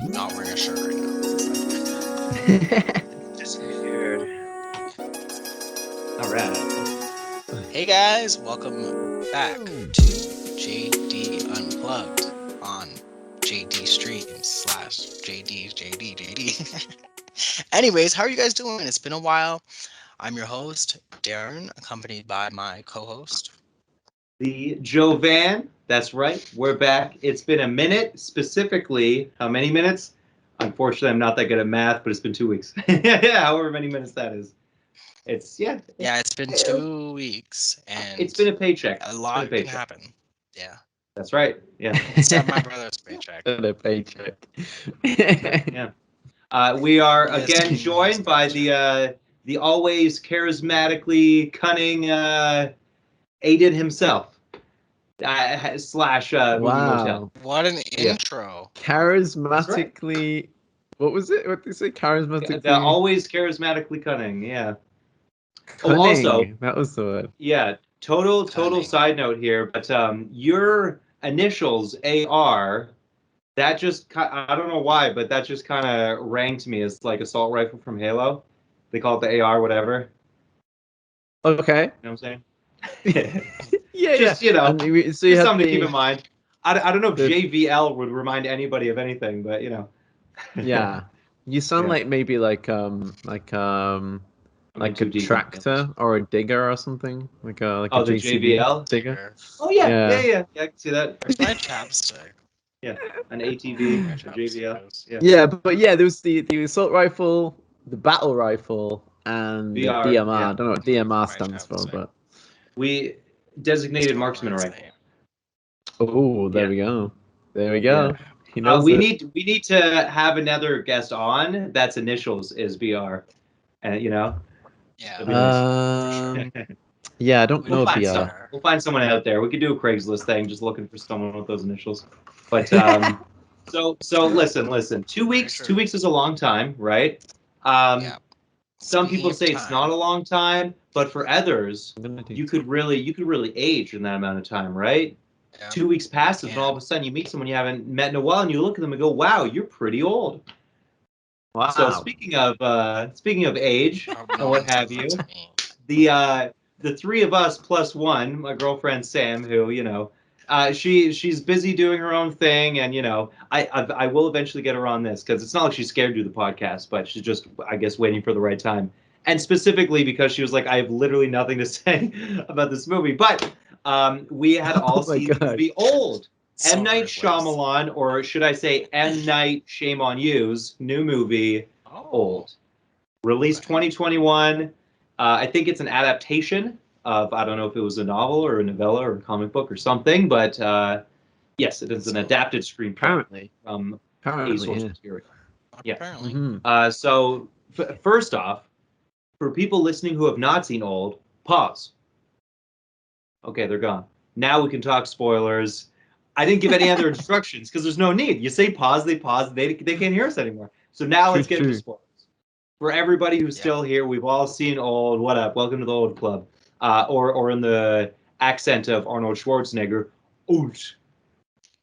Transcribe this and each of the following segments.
not wearing a shirt right now. Disappeared. All right. Hey guys, welcome back to JD Unplugged on JD Streams / JD. Anyways, how are you guys doing? It's been a while. I'm your host, Darren, accompanied by my co-host. The Jovan. That's right. We're back. It's been a minute. Specifically, how many minutes? Unfortunately, I'm not that good at math, but it's been 2 weeks. Yeah, however many minutes that is. It's It's been 2 weeks, and it's been a paycheck. a lot can happen. Yeah, That's right. Yeah. except my brother's paycheck. A paycheck. Yeah. We are Yes, again his joined by the always charismatically cunning Aiden himself. Slash movie motel. Wow. What an Yeah. intro! Charismatically. What was it? What did you say? Charismatically. The always charismatically cunning. Yeah. Cunning. Oh, also, that was the word. yeah. Total Cunning. side note here, but your initials AR. That just I don't know why, but that just kind of rang to me as like assault rifle from Halo. They call it the AR, whatever. Okay. You know what I'm saying? Yeah, Just, yeah. you know, And so you just had something to keep in mind. I don't know if the- JVL would remind anybody of anything, but you know. Yeah. You sound Yeah. like maybe like I'm a too deep into tractor or a digger or something. Like a Oh, the JCB JVL? digger. Oh yeah, Yeah. yeah. I can see that. Where's my chapstick? Yeah, an My ATV, a chapstick JVL. goes. Yeah. Yeah, but yeah, there was the assault rifle, the battle rifle, and the VR, DMR. yeah. I don't know what DMR My stands for, chapstick. but We designated marksman That's rifle. oh, there Yeah. we go. There we go. Yeah. He knows we it. need to have another guest on. That's initials is VR, and you know. Yeah. That'd be nice. Yeah, I don't know We'll BR. find someone out there. We could do a Craigslist thing, just looking for someone with those initials. But so listen. 2 weeks. Sure. 2 weeks is a long time, right? Yeah. Some Speaking people of say it's time. not a long time, but for others, I'm gonna do you could really age in that amount of time, right? Yeah. 2 weeks passes, and can. all of a sudden you meet someone you haven't met in a while, and you look at them and go, "Wow, you're pretty old." Wow. So speaking of age Oh, and no what one have said you, that to me. the three of us plus one, my girlfriend Sam, who she's busy doing her own thing, and I will eventually get her on this because it's not like she's scared to do the podcast, but she's just I guess waiting for the right time, and specifically because she was like, I have literally nothing to say about this movie, but we had all Oh my seen the God. movie Old. So M. Night ruthless. Shyamalan, or should I say M. Night Shame on You's new movie, Oh. Old. Released Okay. 2021. I think it's an adaptation of, I don't know if it was a novel or a novella or a comic book or something, but yes, it is an adapted screenplay Apparently. from a Apparently, source yeah. material. Yeah. Apparently. Mhm. So first off, for people listening who have not seen Old, pause. Okay, they're gone. Now we can talk spoilers. I didn't give any other instructions because there's no need. You say pause, they pause, they can't hear us anymore. So now let's get into True. spoilers. For everybody who's Yeah. still here, we've all seen Old. What up? Welcome to the Old Club. Or in the accent of Arnold Schwarzenegger, Old.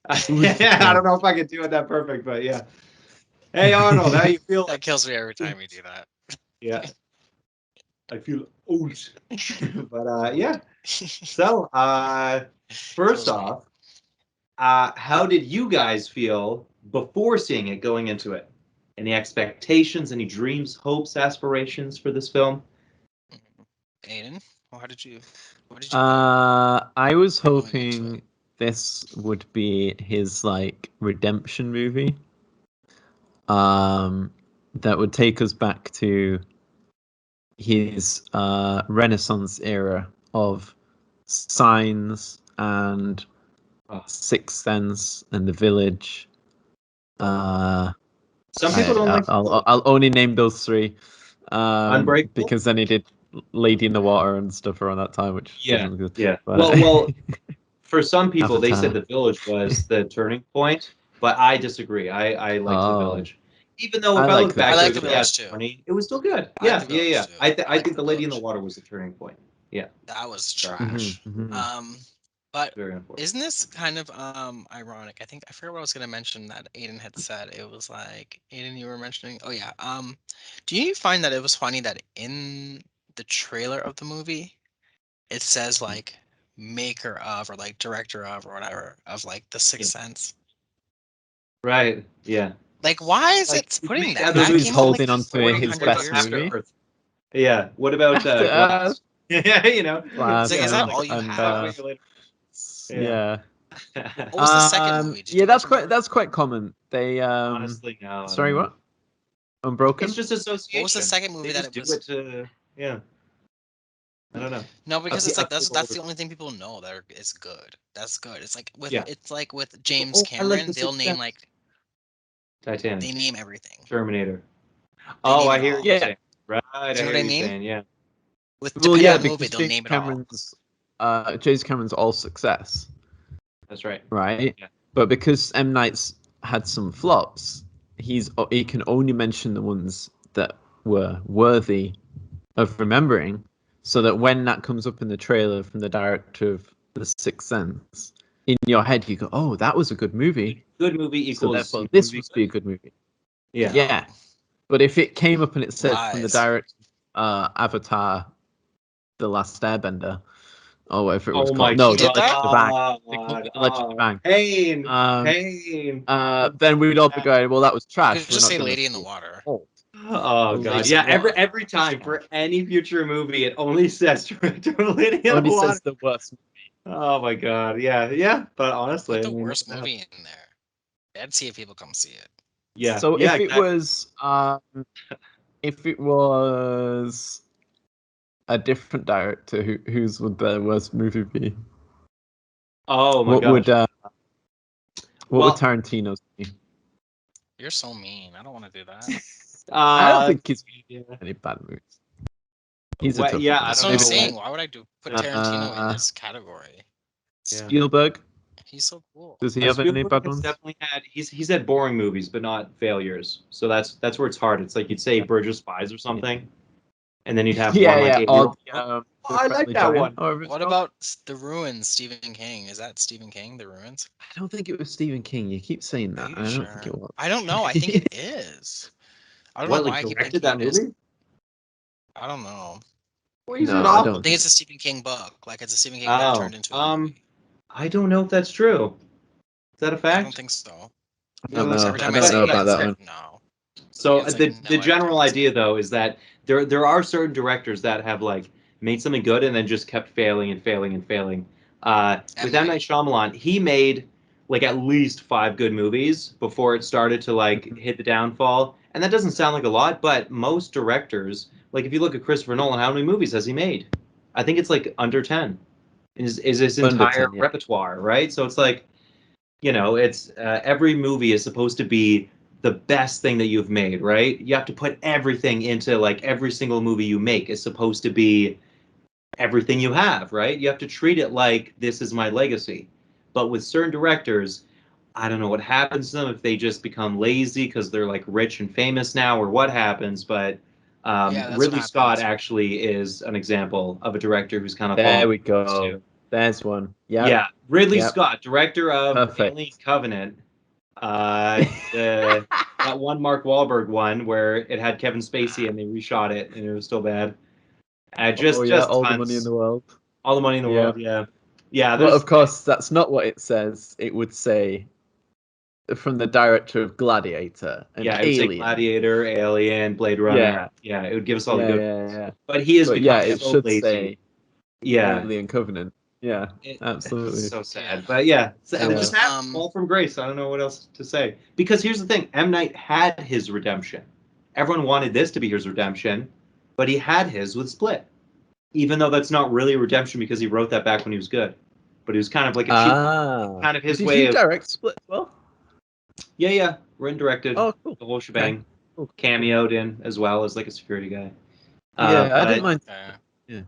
I don't know if I can do it that perfect, but yeah. Hey Arnold, how you feel? That kills me every time you do that. Yeah, I feel old. But yeah. So first Kills me. off, how did you guys feel before seeing it, going into it? Any expectations, any dreams, hopes, aspirations for this film? Aiden, what did you think? I was Going into hoping this would be his like redemption movie. That would take us back to his Renaissance era of Signs and Sixth Sense and The Village. Some people don't like I'll only name those three. Unbreakable? Because then he did Lady in the Water and stuff around that time, which wasn't good. Yeah. But, Well, for some people, they said Avatar. The Village was the turning point, but I disagree. I liked The Village. Even though if I I like look The back, I like it The was Village too. funny. It was still good. I like Yeah. The Village too. I I like think The The Lady in the Village. Water was the turning point. Yeah. That was Sorry. trash. Mhm, mhm. But Very unfortunate. isn't this kind of ironic? I forgot what I was gonna mention that Aiden had said. It was like Aiden, you were mentioning. Oh yeah. Do you find that it was funny that in the trailer of the movie it says like maker of or like director of or whatever of like The Yeah. Sixth Sense? Right. Yeah. Like, why is Like it he putting made that? other That Because he's came out movies like holding on to before, his 400 before best years After ago. movie. Earth. Yeah. What about After Glass? Yeah. You know. It's Glass, like, is Yeah. that yeah, Like all you and have? way later. Yeah. yeah. What was the second movie? Did Yeah, you guys remember? that's quite common. They Honestly, no, I don't sorry, know. what? It's Unbroken? just What was the association. second They movie that just it do was? it to. Yeah. I don't know. No, because it's like Appeal to that's older. the only thing people know that is good. That's good. Yeah. It's like with James Oh, I like Cameron, the they'll Sixth name Sense. like they Titanic. name everything. Terminator. They Oh, name I it hear what all. you're Yeah. saying. Right, I Do you know hear what I what you're mean? saying. Yeah. With Well, depending yeah, on the movie, because they'll name it all. James Cameron's all success, That's right. right? Yeah. But because M Night's had some flops, he can only mention the ones that were worthy of remembering, so that when that comes up in the trailer from the director of The Sixth Sense, in your head you go, "Oh, that was a good movie." Good movie So equals therefore, this movie must be good. a good movie. Yeah. Yeah, No. but if it came up and it said from the Lies. director Avatar, The Last Airbender, or whatever it was Oh called, my no, He The did Legend that? of Aang, God. they called it The Legend of Oh, Aang. pain. Um, Pain. then we'd all be going, "Well, that was You could trash. We're just not say going to Lady in the see it." Water. Oh, Oh The God. Lady Yeah. in the Basically. Water. Every time for any future movie, it only says director of Lady in the Only Water. says the worst. Oh my God. Yeah. Yeah. But honestly, Put I the mean, worst movie in there. I'd see if people come see it. yeah. So Yeah. Exactly. if it was a different director, whose would the worst movie be? Oh my What would gosh. what would Well, Tarantino's be? You're so mean. I don't want to do that. I don't uh, think he's yeah. made any bad movies. He's a Well, tough yeah. one. I That's don't what I'm Maybe know. saying. Why would I do put Tarantino in uh, this category? Yeah. Spielberg. He's so cool. Does he have any Spielberg bad has ones? definitely had he's had boring movies, but not failures. So that's where it's hard. It's like you'd say Bridge of Spies or Yeah, something, and then you'd have yeah, one like yeah. 80 year Or old. Oh, the I like Friendly that Giant. one. However it's What called. about The Ruins, Stephen King? Is that Stephen King, The Ruins? I don't think it was Stephen King. You keep saying Are that. you I don't think sure? it was. I don't know. I think it is. I don't know What, like why I keep directed thinking that it is. movie? I don't know. Well, he's No, an I I don't author. think think it's a it. Stephen King book. Like it's a Stephen King book Oh, turned into a movie. I don't know if that's true. Is that a I don't fact? think so. I don't Because Uh, know. every I time I don't say know but yeah, about yes, that it's okay. one. like no. So It's like the no every time general I say idea it. though is that there are certain directors that have like made something good and then just kept failing and failing and failing. M With M Night Night. Shyamalan, he made like at least 5 good movies before it started to like Mhm. hit the downfall. And that doesn't sound like a lot, but most directors, like if you look at Christopher Nolan, how many movies has he made? I think it's like under 10. Is his Under entire 10, yeah. repertoire, right? So it's like it's every movie is supposed to be the best thing that you've made, right? You have to put everything into like every single movie you make is supposed to be everything you have, right? You have to treat it like this is my legacy. But with certain directors, I don't know what happens to them if they just become lazy because they're like rich and famous now or what happens, but Yeah, that's what Ridley Scott happens. actually is an example of a director who's kind of fallen There we too. go. There's one. Yep. Yeah, Ridley Yep. Scott, director of Alien Perfect. Covenant, the that one Mark Wahlberg one where it had Kevin Spacey and they reshot it and it was still bad. Oh yeah, Just all the money in tons, the world. all the money in the Yeah. world. Yeah, yeah. But There's of course, that's not what it says. It would say from the director of Gladiator and yeah. It would say Alien. Gladiator, Alien, Blade Runner. Yeah. Yeah, it would give us all the Yeah, good yeah, ones. yeah. But he has But yeah, become it so should lazy. say Yeah, Alien Covenant. Yeah, it's absolutely. so Yeah. sad. But yeah, There it Yeah. just was happened. Fall from grace. I don't know what else to say. Because here's the thing: M Night had his redemption. Everyone wanted this to be his redemption, but he had his with Split. Even though that's not really redemption because he wrote that back when he was good, but he was kind of like a cheap, Ah. kind of his Did way he of direct Split as well? yeah, written directed Oh, cool. the whole Okay. shebang, Cool. cameoed in as well as like a security guy. Yeah, I didn't But mind. okay. Yeah.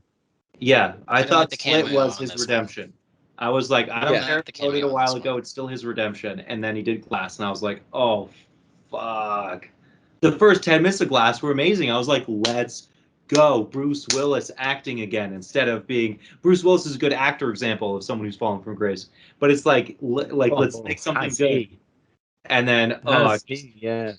yeah, I I don't like thought the Split cameo was on his this one. redemption. I was like, I I don't don't Yeah. care if like the he wrote it a cameo on while this ago, one. it's still his redemption. And then he did Glass, and I was like, oh fuck. The first 10 minutes of Glass were amazing. I was like, let's go, Bruce Willis acting again, instead of being Bruce Willis is a good actor example of someone who's fallen from grace. But it's like let's take something has good, he? and then Has he? Yeah.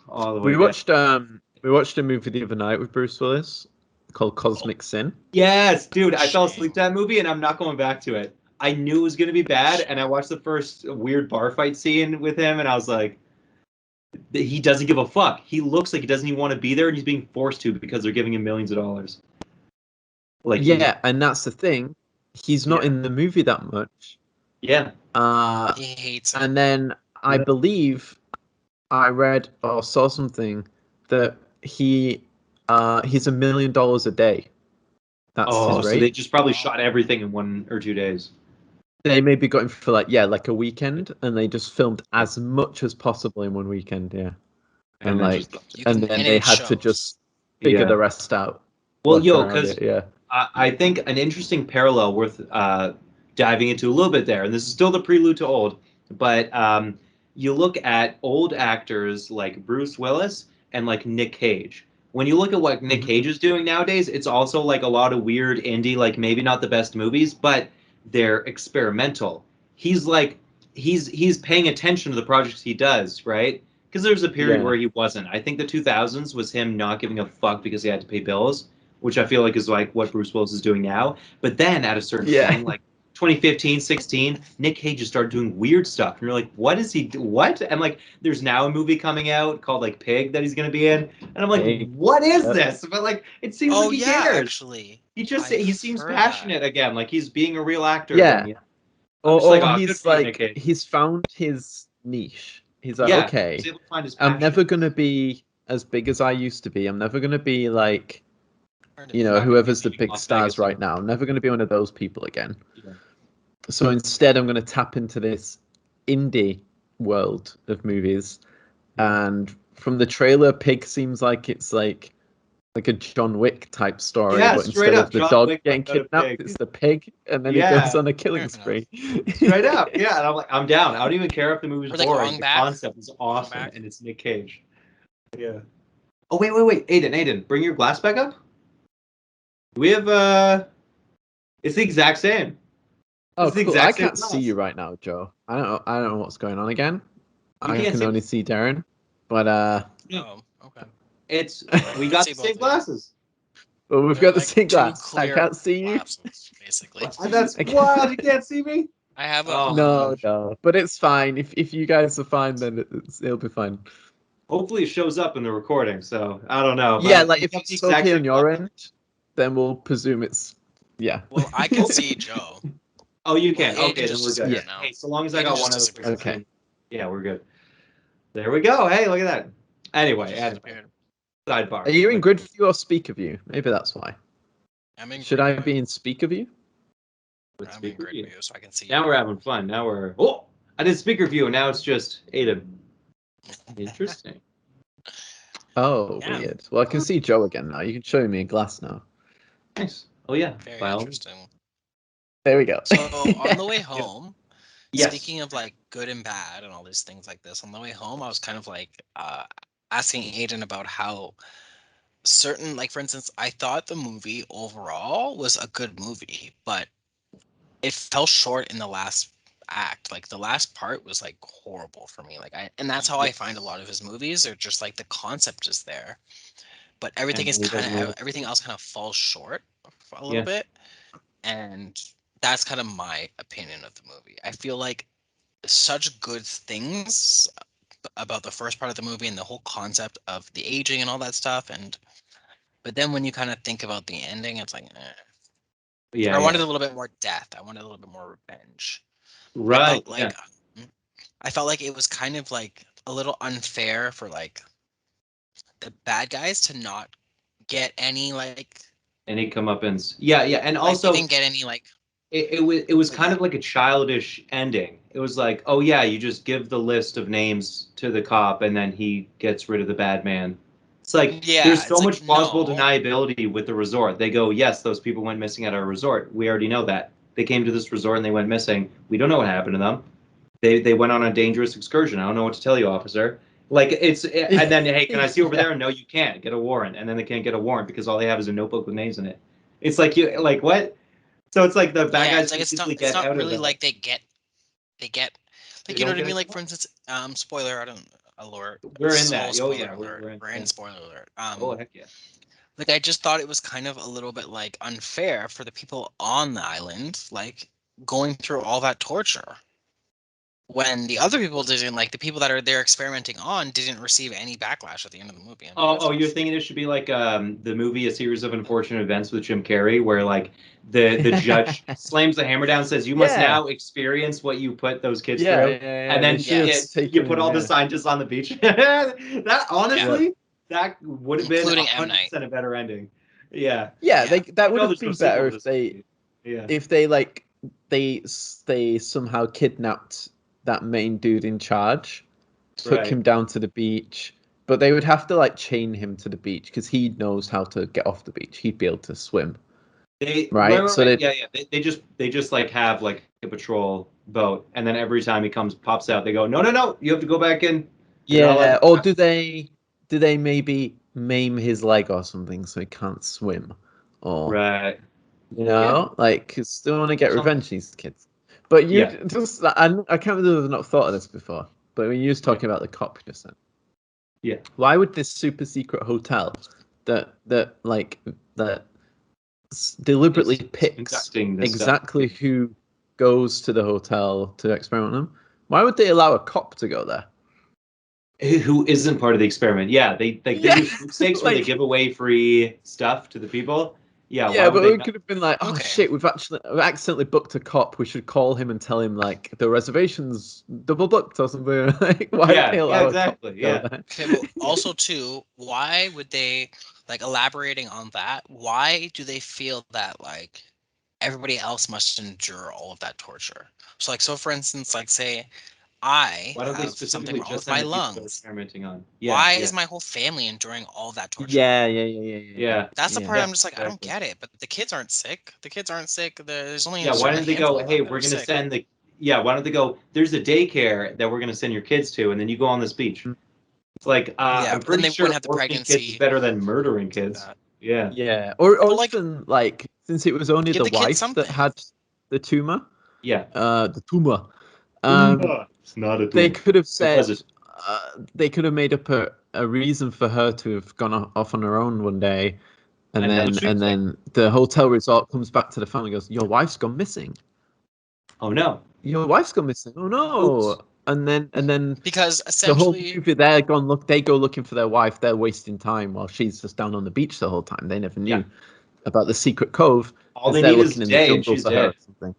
all the way We down. watched a movie the other night with Bruce Willis called Cosmic Sin. Yes, dude, I fell Shame. asleep to that movie, and I'm not going back to it. I knew it was going to be bad, and I watched the first weird bar fight scene with him, and I was like, he doesn't give a fuck. He looks like he doesn't even want to be there, and he's being forced to because they're giving him millions of dollars. Like, Yeah, and that's the thing. He's not Yeah. in the movie that much. yeah, He hates it. And then I Yeah. believe I read or saw something that he's $1 million a day. That's oh, his so they rate. just probably shot everything in 1 or 2 days. They maybe got him for like a weekend, and they just filmed as much as possible in one weekend. Yeah, and then like, just, You and can, then and they it had to shows. just figure yeah. the rest out. Well, Work yo, around because it. Yeah. I think an interesting parallel worth diving into a little bit there, and this is still the prelude to old, but you look at old actors like Bruce Willis and like Nick Cage. When you look at what Nick Mhm. Cage is doing nowadays, it's also like a lot of weird indie, like maybe not the best movies, but they're experimental. He's like he's paying attention to the projects he does, right? Because there's a period Yeah. where he wasn't. I think the 2000s was him not giving a fuck because he had to pay bills, which I feel like is like what Bruce Willis is doing now. But then at a certain Yeah. point, like 2015, 16, Nick Cage just started doing weird stuff. And you're like, what is he do? What? And like, there's now a movie coming out called like Pig that he's going to be in. And I'm like, Hey. what is Yep. this? But like, it seems Oh like he yeah, cares. actually, He I've seems heard that. passionate again. Like he's being a real actor Yeah. again. I'm just like, Or oh, good he's for you, Nick like Cage. he's found his niche. He's like, Yeah, okay, he's able to find his I'm passion. never gonna be as big as I used to be. I'm never gonna be like, Heard of it. Not gonna be whoever's the beating big Las stars Vegas right anymore. now. I'm never gonna be one of those people again. Yeah. So instead, I'm gonna tap into this indie world of movies. And from the trailer, Pig seems like it's like a John Wick type story, Yeah, but straight instead up, of the John dog Wick, but getting about a kidnapped, pig. it's the pig, and then he goes Yeah, on a Fair killing enough. spree. straight up. Yeah, and I'm like, I'm down. I don't even care if the movie's Or like boring. Wrong The Back. concept is awesome, Back. and it's Nick Cage. Yeah. Oh wait, Aiden, bring your glass back up. We have it's the exact same. Oh, It's the cool! I exact same can't see glass. you right now, Joe. I don't know what's going on again. You I can't can see only me? see Darren, but Oh, okay. It's I we can got see the both same of you. glasses. well, we've They're got the like same two glass. I clear can't see you. glasses, basically. That's I can't- wild. You can't see me. I have a Oh, No, gosh. no, but it's fine. If you guys are fine, then it'll be fine. Hopefully it shows up in the recording. So I don't know, Yeah, but like we if have the it's exact okay same on your glass. end, then we'll presume it's yeah. Well, I can see Joe. Oh, you Well, can. Aiden Okay, then just we're good. Yeah. disappeared now. Hey, so long as I Aiden got just one other disappeared. person. Okay. Yeah, we're good. There we go. Hey, look at that. Anyway, Just disappeared. sidebar. Are you in Like, grid view or speaker view? Maybe that's why. I'm in Should grid I view. be in speaker view? with I'm in speaker grid view. view, so I can see Now you. we're having fun. Now we're I did speaker view, and now it's just Aiden. Interesting. Oh, Yeah. weird. Well, I can see Joe again now. You can show me a glass now. Nice. Oh yeah. Very Biology. interesting. There we go. So on the way home, Yes. speaking of like good and bad and all these things like this, on the way home, I was kind of like asking Aiden about how certain, like for instance, I thought the movie overall was a good movie, but it fell short in the last act. Like the last part was like horrible for me. And that's how I find a lot of his movies. They're just like the concept is there, but And he doesn't really. everything else kind of falls short a little Yeah. bit. And that's kind of my opinion of the movie. I feel like such good things about the first part of the movie and the whole concept of the aging and all that stuff, and but then when you kind of think about the ending, it's like Yeah. I wanted Yeah. a little bit more death. I wanted a little bit more revenge. I Right. felt Yeah. like I felt like it was kind of like a little unfair for like the bad guys to not get any And he comeuppance. Yeah. Yeah. And like they also, didn't get any like it was but kind yeah. of like a childish ending. It was like, oh yeah, you just give the list of names to the cop, and then he gets rid of the bad man. It's like Yeah, there's so it's like much plausible no. deniability with the resort. They go, yes, those people went missing at our resort. We already know that. They came to this resort and they went missing. We don't know what happened to them. They went on a dangerous excursion. I don't know what to tell you, officer. Like and then hey, can I see over Yeah. there? No, you can't get a warrant, and then they can't get a warrant because all they have is a notebook with names in it. It's like you like what? So it's like the bad Yeah, guys it's like can easily it's get not out of really that. like they get They like you know don't what I get mean? it. Like for instance, spoiler I don't alert. We're in So that. Oh spoiler yeah, alert. we're in. We're Yeah. in spoiler alert. Oh heck yeah. Like I just thought it was kind of a little bit like unfair for the people on the island, like going through all that torture. When the other people didn't, like the people that are there experimenting on didn't receive any backlash at the end of the movie. I'm like, Oh, that's not you're fair. thinking it should be like the movie A Series of Unfortunate Events with Jim Carrey, where like the judge slams the hammer down and says, "You must Yeah. now experience what you put those kids Yeah, through," yeah, yeah. and They then should have Yes. you taken put him. all the Yeah, scientists on the beach. That Yeah. yeah, honestly, that would have been Including M Night. 100% a better ending. Yeah, yeah. Yeah. That I would know have there's no been sequel better to this movie. Yeah, if they like they somehow kidnapped that main dude in charge, took right. him down to the beach, but they would have to like chain him to the beach because he knows how to get off the beach. He'd be able to swim, right? So they Yeah, yeah. They just like have like a patrol boat, and then every time he comes pops out, they go, no, no, no, you have to go back in. You're not allowed to yeah. come Or back. do they maybe maim his leg or something so he can't swim, or Right. Yeah. like 'cause they want to get Something. revenge these kids. But you Yeah. just I can't believe I've not thought of this before. But when you was Yeah. talking about the cop just then, Yeah. why would this super secret hotel that that deliberately It's picks conducting this stuff. exactly who goes to the hotel to experiment on them? Why would they allow a cop to go there? Who isn't part of the experiment? Yeah, they Yeah, do sweepstakes where they like give away free stuff to the people. Yeah. Why yeah, would but they it not? could have been like, oh Okay. shit, we've accidentally booked a cop. We should call him and tell him like the reservation's double booked or something. Like, why would Yeah. they Yeah. allow a cop Exactly. to go Yeah. there? Okay, but also too, why would they like elaborating on that? Why do they feel that like everybody else must endure all of that torture? So like so for instance, like say I Why don't they have something specifically wrong just with send my the people they're lungs. experimenting on? Yeah. Why Yeah. is my whole family enduring all that torture? Yeah, yeah, yeah, yeah, yeah, yeah. Yeah. That's the part Yeah. Yeah. I'm just like, I don't Exactly. get it. But the kids aren't sick. The kids aren't sick. There's only Yeah, why a don't they handful go, of hey, them that we're are gonna sick. send the yeah, why don't they go, there's a daycare that we're gonna send your kids to, and then you go on this beach. It's like, Yeah, I'm but then pretty they wouldn't sure have the orphaning kids is pregnancy better than murdering to do kids. that. Yeah. Yeah, or But like, even like since it was only give the the kids wife that something. had the tumor, Yeah. the tumor, um, Tumor. It's not a they tumor. could have It said wasn't. they could have made up a reason for her to have gone off on her own one day, and And then then and sweepstakes. then the hotel resort comes back to the family and goes, "Your wife's gone missing. Oh no. Your wife's gone missing. Oh Oops. no!" And then Because the whole essentially, movie, they go looking for their wife. They're wasting time while she's just down on the beach the whole time. They never Yeah. knew about the secret cove All because they they're need is a looking in the day and jungle she's for her dead. or something.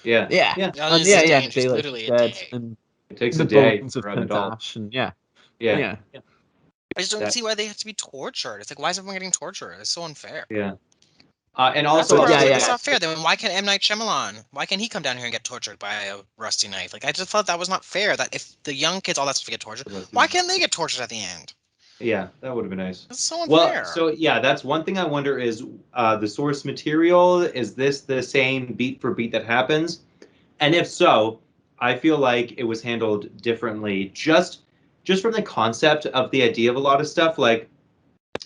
Yeah. Yeah, Yeah. all it and is a day yeah, and they just like she's literally a dead, day. and It takes a the day bones have for an turned to adult. ash, and yeah, Yeah. yeah, Yeah. I just don't That see why they have to be tortured. It's like, why is everyone getting tortured? It's so unfair. yeah. And That's the also but part I was yeah, like, also that's yeah, not fair. Then why can't M. Night Shyamalan? Why can't he come down here and get tortured by a rusty knife? Like, I just thought that was not fair. That if the young kids, all that stuff, get tortured, why can't they get tortured at the end? yeah, that would have been nice. It's so Well, unfair. so yeah, that's one thing I wonder is the source material. Is this the same beat for beat that happens? And if so, I feel like it was handled differently. Just from the concept of the idea of a lot of stuff, like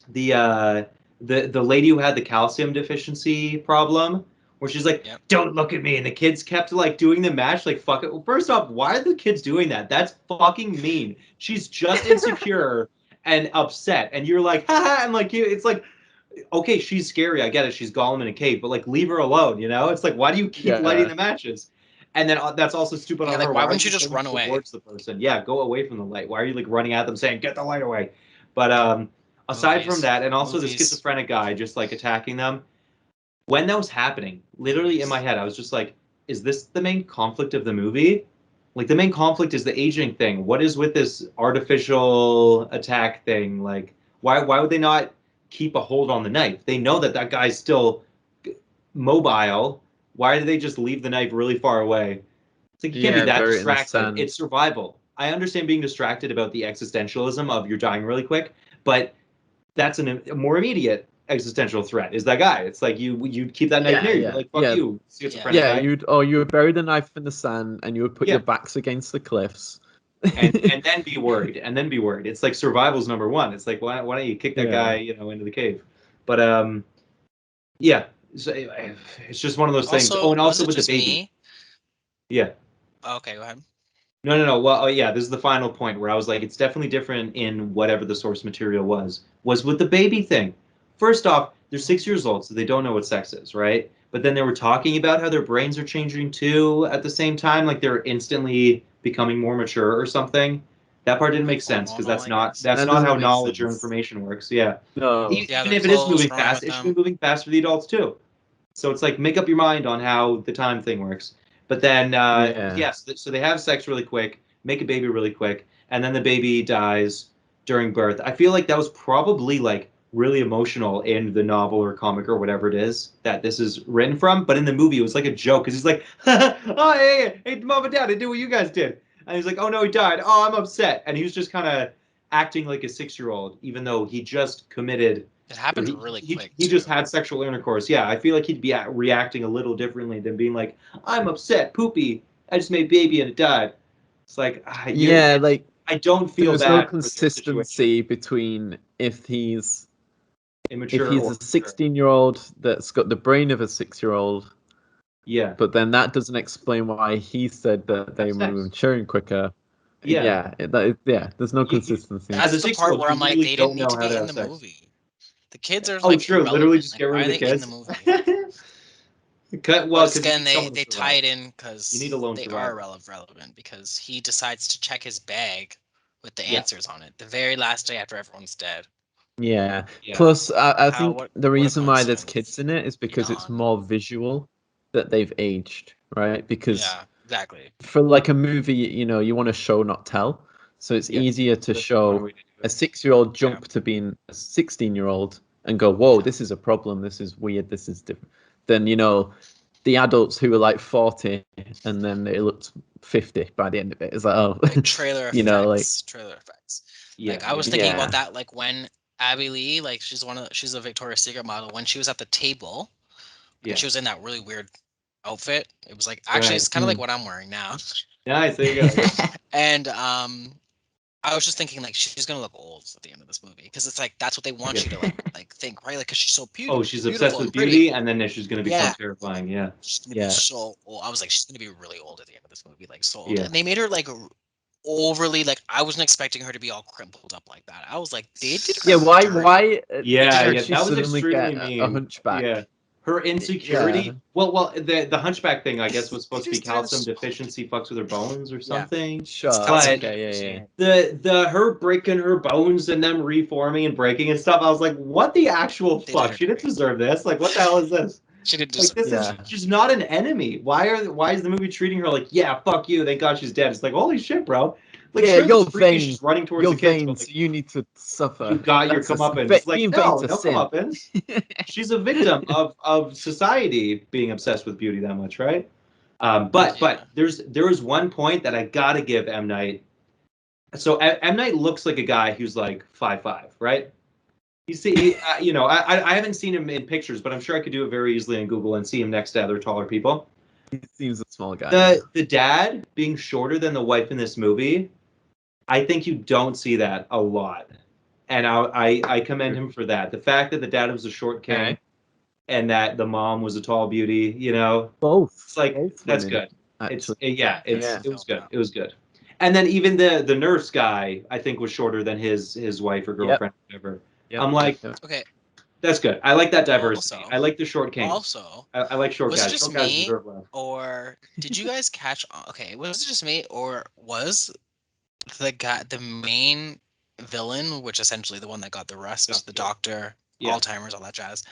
the the lady who had the calcium deficiency problem, where she's like, Yep. "Don't look at me," and the kids kept like doing the match, like fuck it. Well, first off, why are the kids doing that? That's fucking mean. She's just insecure and upset, and you're like, haha, and like you, it's like, okay, she's scary. I get it. She's Gollum in a cave, but like, leave her alone. You know? It's like, why do you keep lighting yeah, the matches? And then that's also stupid Yeah, on like her. why Why are wouldn't you you just going run away? towards the person? Yeah, go away from the light. Why are you like running at them saying, "Get the light away"? But aside from Movies, that, and also the movies. schizophrenic guy just like attacking them, when that was happening, literally in my Movies. head, I was just like, is this the main conflict of the movie? Like the main conflict is the aging thing. What is with this artificial attack thing? Like, why would they not keep a hold on the knife? They know that that guy's still mobile. Why do they just leave the knife really far away? It's like you can't be yeah. that Bury it in the distracted. sand. It's survival. I understand being distracted about the existentialism of you're dying really quick, but that's a more immediate existential threat. Is that guy? It's like you keep that knife Yeah, near you. You're yeah, like fuck yeah, you, Yeah. schizophrenic yeah. guy. You would put your backs against the cliffs, and then be worried, and then be worried. It's like survival's number one. It's like why don't you kick that guy, Yeah. into the cave? But yeah, so it's just one of those things. Oh, Also, and was also it with the just baby. me? Yeah. Okay, go ahead. No, no, no. Well, oh, yeah, this is the final point where I was like, it's definitely different in whatever the source material was. Was with the baby thing. First off, they're Mhm. 6 years old, so they don't know what sex is, right? But then they were talking about how their brains are changing too at the same time, like they're instantly becoming more mature or something. That part didn't Like make sense because hormonal, that's I not guess. that's That not doesn't how make knowledge or sense. information works. Yeah. No. Yeah, Even their if it is clothes moving growing fast, with it should be them. moving fast for the adults too. So it's like make up your mind on how the time thing works. But then, Yeah. yes, so they have sex really quick, make a baby really quick, and then the baby dies during birth. I feel like that was probably like really emotional in the novel or comic or whatever it is that this is written from. But in the movie, it was like a joke because he's like, "Oh, hey, mom and dad, I did what you guys did," and he's like, "Oh no, he died. Oh, I'm upset," and he was just kind of acting like a 6 year old, even though he just committed It or happened he, really he quick he just too. had sexual intercourse. Yeah, I feel like he'd be reacting a little differently than being like, "I'm upset, poopy. I just made baby and it died." It's like Yeah, like I don't there feel was no bad for the situation. consistency between if Immature he's or a mature. 16-year-old that's got the brain of a 6-year-old, Yeah, but then that doesn't explain why he said that have they were sex. maturing quicker. Yeah, Yeah, there's no you consistency. as a That's the part 6 year old, where you I'm like, literally they didn't don't need know to how be to in have the sex. movie. The kids are Oh, like true. Literally, irrelevant. just Like, get why rid of are the they in the kids. movie? Well, But it's because you again, need they someone to they tie survive. it in You need a because lone they are survivor. relevant because he decides to check his bag with the Yeah, answers on it the very last day after everyone's dead. Yeah. yeah, Plus, I How think what the what a reason why there's coincidence. kids in it is because it's Yawn. more visual that they've aged, right? Because Yeah, exactly. for like a movie, you want to show, not tell. So it's yeah. easier to That's a fun show way to do a it. 6-year-old Yeah, jump to being a 16-year-old and go, whoa, yeah. this is a problem. This is weird. This is different. Than, the adults who were like 40 and then they looked 50 by the end of it. It's like, oh, Like trailer like, effects, trailer effects. Yeah, Like I was yeah, thinking about yeah, that, like when Abby Lee, like she's a Victoria's Secret model. When she was at the table and yeah. she was in that really weird outfit, it was like actually Right. it's kind of like mm. what I'm wearing now. Nice. There you go. Yeah. And I was just thinking like she's gonna look old at the end of this movie because it's like that's what they want Yeah. you to like think, right? Like because she's so Oh, she's obsessed beautiful with and pretty. beauty, and then she's going to become Yeah, terrifying. Yeah, she's gonna be Yeah. so old. I was like she's gonna be really old at the end of this movie, like so old. yeah. And they made her like overly like I wasn't expecting her to be all crumpled up like that. I was like they did Yeah, her why dirty. why They did Yeah, her did yeah, she that was suddenly get extremely a mean. Yeah, hunchback? her Yeah. insecurity. Well, the hunchback thing, I guess, was they supposed to be just did her calcium so deficiency fucks with her bones or yeah. something. It's Sure. calcium But Okay. Yeah. deficiency. Yeah. the her breaking her bones and them reforming and breaking and stuff, I was like, what the actual They did fuck? her She didn't dirty. deserve this. Like, what the hell is this? She did Like, deserve this is Yeah. she's not an enemy. Why is the movie treating her like, yeah, fuck you, thank God she's dead? It's like, holy shit, bro. Like, Yeah. sure, that's freaky. She's running towards You're the kids, but vain. like So you need to you suffer. got your That's comeuppance. It's like, being no, vain's a no sin. comeuppance. She's a victim of society being obsessed with beauty that much, right? But Yeah. there is one point that I gotta give M Night. So M Night looks like a guy who's like 5'5", right? You see, I haven't seen him in pictures, but I'm sure I could do it very easily on Google and see him next to other taller people. He seems a small guy. Yeah. The dad being shorter than the wife in this movie, I think you don't see that a lot, and I commend him for that. The fact that the dad was a short king Okay. and that the mom was a tall beauty, it's Both. like Both that's women, good. actually. Yeah, That's Yeah. how I it feel was good. about. It was good. And then even the nurse guy, I think, was shorter than his wife or Yep. girlfriend, whatever. Yep. I'm Yep. like, Yep. Okay. that's good. I like that diversity. Also, I like the short kings. also, I like short was it guys. just Short guys me deserve love. or did you guys catch okay, was it just me or was the main villain, which essentially the one that got the rest, the Doctor. doctor, Yeah. Alzheimer's, all that jazz,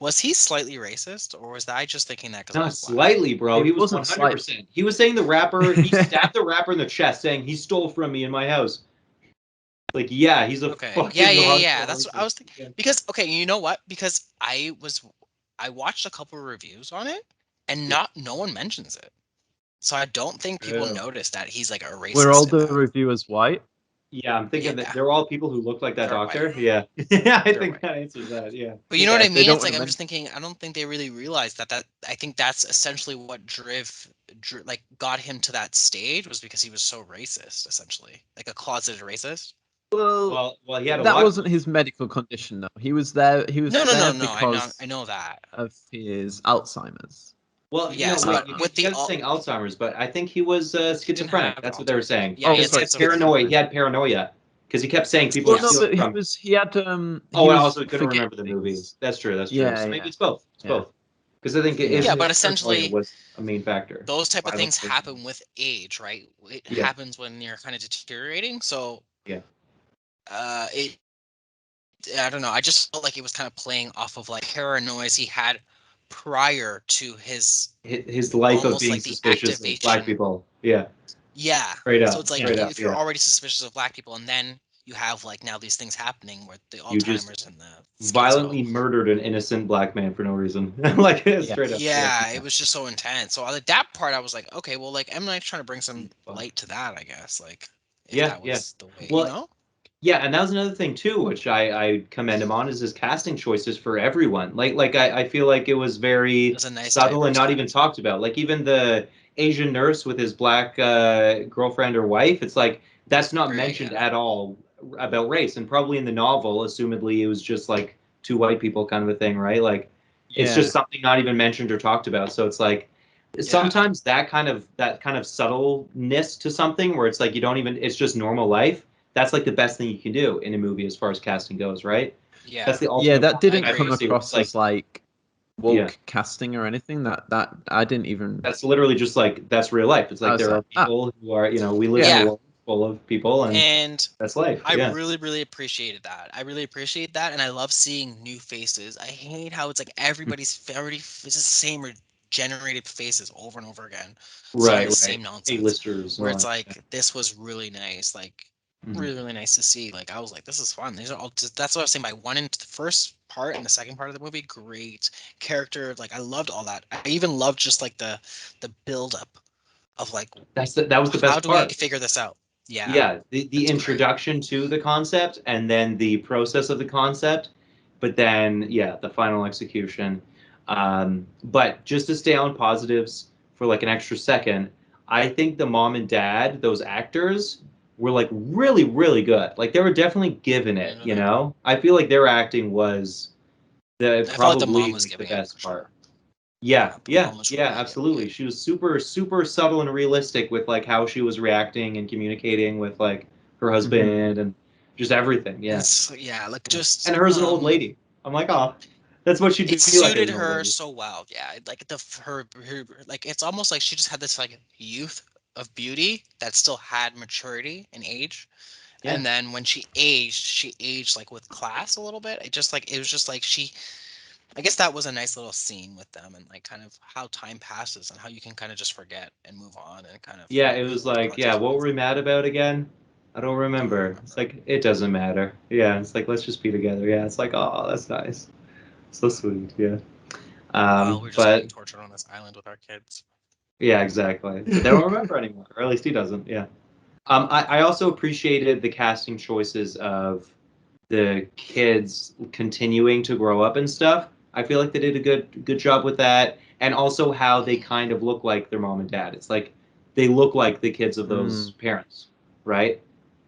was he slightly racist or was I just thinking that because I Not was black? slightly, bro. It He was wasn't slight. 100%. He was saying the rapper, he stabbed the rapper in the chest, saying he stole from me in my house. Like, yeah, he's a Okay. Yeah, fucking yeah, yeah. hardcore That's what I racist. was thinking. Yeah. Because okay, you know what? Because I watched a couple of reviews on it and Yeah. no one mentions it. So I don't think people True. notice that he's like a Were all racist in the that. reviewers white? Yeah, I'm thinking that Yeah, they're all people who look like that they're white. doctor. Yeah. Yeah, I They're think white. that answers that. Yeah. But you know what Yeah, I they mean? don't It's want like to I'm mention. just thinking. I don't think they really realize that. I think that's essentially what like got him to that stage was because he was so racist, essentially, like a closeted racist. Well, Well, he had a that lot. wasn't his medical condition though. He was there. He was No, no, no, there no. because I know that. of his Alzheimer's. Well, Yes, no, but you with the guys are saying Alzheimer's, but I think he was he didn't schizophrenic. have That's what they were Alzheimer's. saying. Yeah, Oh, he had sorry, Paranoia. He schizophrenia. had paranoia because he kept saying people Well, are Yes. no, stealing but from. he had Oh, he and was also he couldn't forgetting remember the movie. things. That's true. That's true. So Yeah, maybe yeah, it's both. It's yeah, both. Because I think yeah. Yeah, his but paranoia essentially, was a main factor. those type of Violent things person. happen with age, right? It Yeah. happens when you're kind of deteriorating. So, Yeah. it I don't know. I just felt like it was kind of playing off of like paranoias he had prior to his His life of almost being like the suspicious of black activation. people. Yeah. Yeah. Straight So up. it's Yeah. like Straight up. if you're Yeah. already suspicious of black people, and then you have like now these things happening with the You just Alzheimer's and the schizo. violently murdered an innocent black man for no reason. Like Yeah. straight up. Yeah. Yeah, it was just so intense. So like that part, I was like, okay, well, like M Night's trying to bring some Fuck. light to that, I guess. Like if Yeah. that Yeah. was the way, Well, yeah, and that was another thing too, which I commend him on, is his casting choices for everyone. I feel like it was It very was a nice subtle and diverse not even cast. talked about. Like even the Asian nurse with his black girlfriend or wife, it's like that's not Great, mentioned yeah. at all about race. And probably in the novel, assumedly, it was just like two white people kind of a thing, right? Like it's Yeah. just something not even mentioned or talked about. So it's like Yeah. sometimes that kind of subtleness to something where it's like you don't even it's just normal life, that's like the best thing you can do in a movie as far as casting goes, right? Yeah. That's the Yeah, ultimate that form of I didn't agree. come diversity where it's across like, as like yeah, woke casting or anything. That I didn't even. that's literally just like that's real life. It's I like was there are like, ah, people who are, we live in a yeah, Yeah. world full of people, and And that's life. I Yeah. really, really appreciated that. I really appreciate that, and I love seeing new faces. I hate how it's like everybody's already it's the same generated faces over and over again, saying Right, the right. same nonsense. A-listers and Where all it's that. Yeah. like this was really nice, like Mhm. really, really nice to see. Like I was like, this is fun. These are all just that's what I was saying. By one into the first part and the second part of the movie, great character. Like I loved all that. I even loved just like the build up of like That was the how best do we part. figure this out? Yeah, Yeah, the it's great. introduction to the concept and then the process of the concept, but then yeah, the final execution. But just to stay on positives for like an extra second, I think the mom and dad, those actors, were like really, really good. Like they were definitely given it, You you know, know? I feel like their acting was the I felt like the mom probably was like the giving it for best part. sure. Yeah, Yeah, the yeah, mom was yeah, really giving absolutely. it. She was super, super subtle and realistic with like how she was reacting and communicating with like her mhm. husband and just everything. And Yeah, yeah, like yeah. just And her's an old lady. I'm like, oh, that's what she'd it be like as suited an old her lady. so well. Yeah, like her like it's almost like she just had this like youth of beauty that still had maturity and age. Yeah, And then when she aged like with class a little bit. It was just like she I guess that was a nice little scene with them and like kind of how time passes and how you can kind of just forget and move on and kind of yeah. It move was forward like, yeah, projects what with. were we mad about again? I don't Don't remember. It's remember. like it doesn't matter. Yeah, it's like let's just be together. Yeah, it's like, oh, that's nice. So sweet. Yeah. Meanwhile, we're just But getting tortured on this island with our kids. yeah, exactly. But they don't remember anymore, or at least he doesn't. Yeah. I also appreciated the casting choices of the kids continuing to grow up and stuff. I feel like they did a good job with that, and also how they kind of look like their mom and dad. It's like they look like the kids of those Mm, parents, right?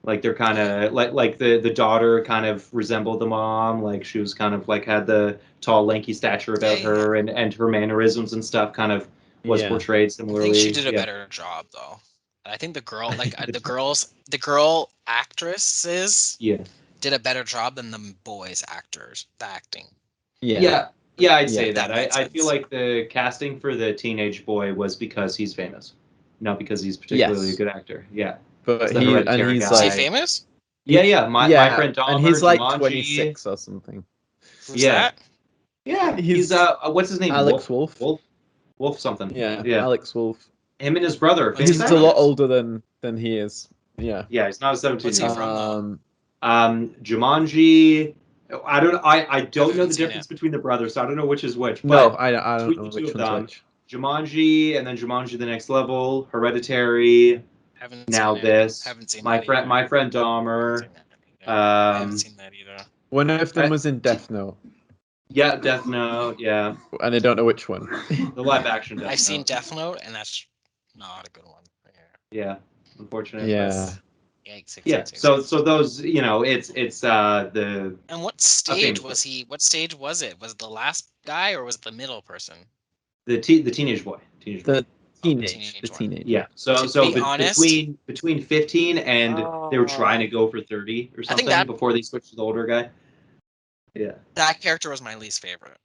Like they're kind Yeah. of like the daughter kind of resembled the mom. Like she was kind of like had the tall, lanky stature Yeah, about yeah. her, and her mannerisms and stuff kind of was yeah, portrayed I think she similarly. did a Yeah, better job though. I think the girl, like It's- the girl actresses yeah. did a better job than the boys actors, the acting. yeah, Yeah, yeah, I'd yeah. say If that that. I, made I feel sense. like the casting for the teenage boy was because he's famous, not because he's particularly a Yes, good actor. Yeah, it's but the and hereditary he's Is he like guy. famous? Yeah, he, yeah. My yeah, friend and Dahmer, he's like Jumanji. 26 or something. Who's Yeah, that? yeah. He's He's what's his name? Alex Wolf. Wolf something. Yeah, Yeah, Alex Wolf. him and his brother, What's he famous He's a from? lot actors. older than he is. Yeah. Yeah, he's not a 17 What's year he old. from though? Jumanji. I don't know Haven't the seen it. difference between the brothers, so I don't know which is which. No, But I don't between know the two which of one's them, which. Jumanji and then Jumanji: The Next Level, Hereditary, Haven't now seen it. this. Haven't seen My that friend, either. my friend Haven't Dahmer. seen that either. I haven't Um, seen that either. One of them I, was in Death Note, yeah, Death Note. Yeah, and I don't know which one. the live action I've Death seen Note. Death Note, and that's not a good one. Yeah, unfortunate, but Yeah. Yikes! yeah. Yikes! Yikes! So Yikes! those, it's the And what a stage famous was he? What stage was it? Was it the last guy or was it the middle person? the teenage boy, teenage boy. The Oh, the the teenage one. teenage. Yeah. So To be honest, between 15 and they were trying to oh, go for 30 or I think something before they switched to the older guy. Yeah. that character was my least favorite.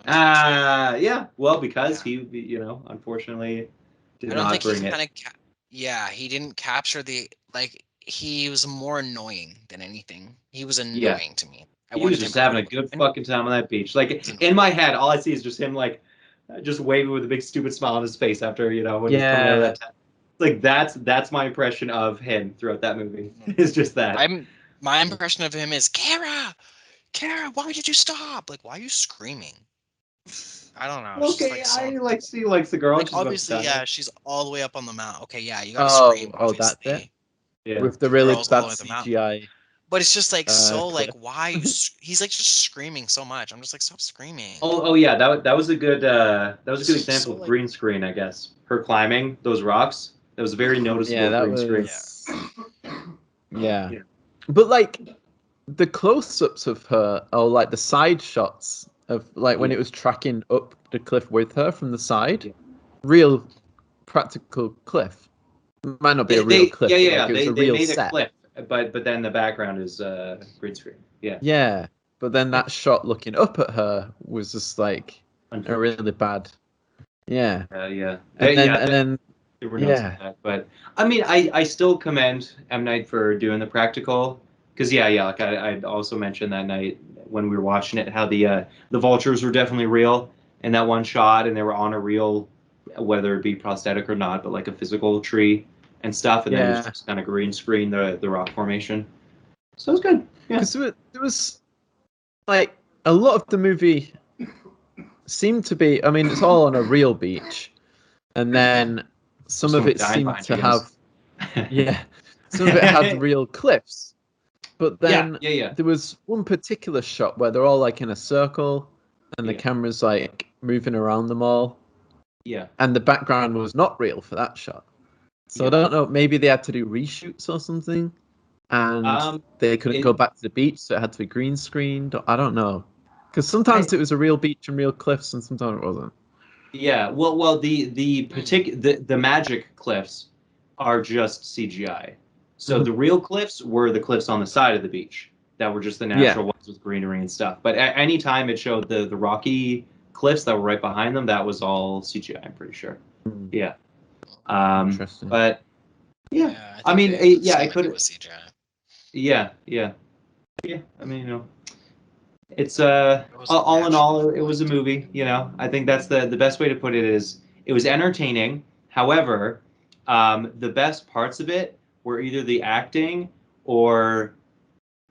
Unfortunately, Yeah. Well, because yeah. he, unfortunately I did don't not think he bring kind it. of, yeah, he didn't capture the like. He was more annoying than anything. He was Yeah. annoying to me. I He was wanted him just out. having a good And fucking time on that beach. he was Like in annoying. my head, all I see is just him like just waving with a big stupid smile on his face after, when he's coming out of Yeah. that tent. Like that's my impression of him throughout that movie. Mhm. It's just that. My impression of him is Kara, Kara, why did you stop? Like, why are you screaming? I don't know. It's just Okay, like so I like she likes the girl and like she's about to obviously, die. yeah, she's all the way up on the mountain. Okay, yeah, you gotta scream, Oh, that bit obviously. Yeah. with the The really girl's all the bad way up the mountain. CGI But it's just like so like clip. why you he's like just screaming so much. I'm just like, stop screaming. Oh yeah, that was a good example So of like green screen, I guess. Her climbing those rocks. That was a very Yeah, noticeable that green screen. yeah. was yeah. Yeah. But like the close-ups of her, or like the side shots of like when Yeah. it was tracking up the cliff with her from the side, Yeah. real practical cliff. Might not be a real cliff, but Yeah. like it was a They real made a set. cliff, but then the background is green screen. Yeah. Yeah, but then Yeah. that shot looking up at her was just like a Unfinished. really bad. Yeah, Yeah. and then Yeah. and then There were notes on yeah, that, but I mean, I still commend M Night for doing the practical, because yeah, like I also mentioned that night when we were watching it how the vultures were definitely real in that one shot, and they were on a real, whether it be prosthetic or not, but like a physical tree and stuff, and then it was yeah. just kind of green screen the rock formation, so it was good. Yeah. Because there was like a lot of the movie seemed to be. I mean, it's all on a real beach, and then some of Someone it dying seemed behind to you guys. have yeah, some of it had real cliffs. But Yeah, then yeah. there was one particular shot where they're all like in a circle, and the Yeah. camera's like moving around them all, Yeah. and the background was not real for that shot. So I Yeah. don't know. Maybe they had to do reshoots or something, and Um, they couldn't go it, back to the beach, so it had to be green screened. I don't know, because I sometimes it was a real beach and real cliffs, and sometimes it wasn't. Yeah, well, the magic cliffs are just CGI. So Mhm. the real cliffs were the cliffs on the side of the beach that were just the Yeah. natural ones with greenery and stuff. But at any time it showed the rocky cliffs that were right behind them, that was all CGI. I'm pretty sure. Hmm. Yeah. Interesting. But yeah, Yeah, I I think mean, it yeah, seemed it like it could. was CGI. Yeah. I mean, it's It wasn't all in naturally all, it was a like movie. I think that's the best way to put it is it was entertaining. However, the best parts of it were either the acting or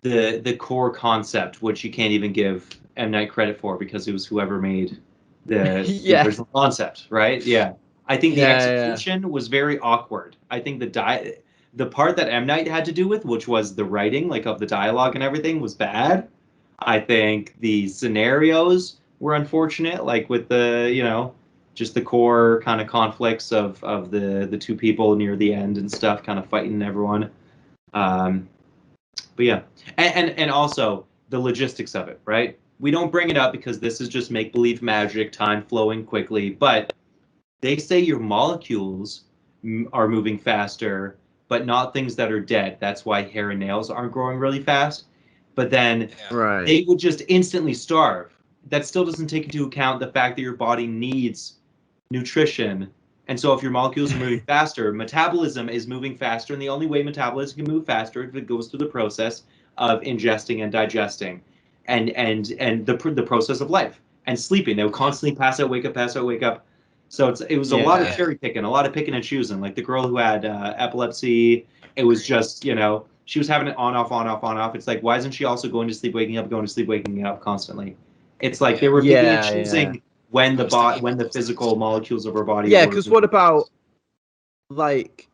the core concept, which you can't even give M Night credit for because it was whoever made the Yeah. original concept, right? Yeah, I think the Yeah. execution was very awkward. I think the part that M Night had to do with, which was the writing, like of the dialogue and everything, was bad. I think the scenarios were unfortunate, like with just the core kind of conflicts of the two people near the end and stuff, kind of fighting everyone. Um, but yeah, and also the logistics of it, right? We don't bring it up because this is just make believe magic, time flowing quickly, but they say your molecules are moving faster, but not things that are dead. That's why hair and nails aren't growing really fast. But then yeah. Right. they would just instantly starve. That still doesn't take into account the fact that your body needs nutrition. And so if your molecules are moving faster, metabolism is moving faster, and the only way metabolism can move faster is if it goes through the process of ingesting and digesting and the process of life and sleeping. They would Yeah. constantly pass out, wake up, pass out, wake up. So it was a lot of Yeah. Yeah. cherry picking, a lot of picking and choosing. Like the girl who had epilepsy, it was Agreed. just, she was having it on, off, on, off, on, off. It's like, why isn't she also going to sleep, waking up, going to sleep, waking up constantly? It's like they Yeah. were picking and Yeah. Yeah. choosing when I was thinking when about the those things physical too. molecules of our body Yeah. were Because what moving about fast. like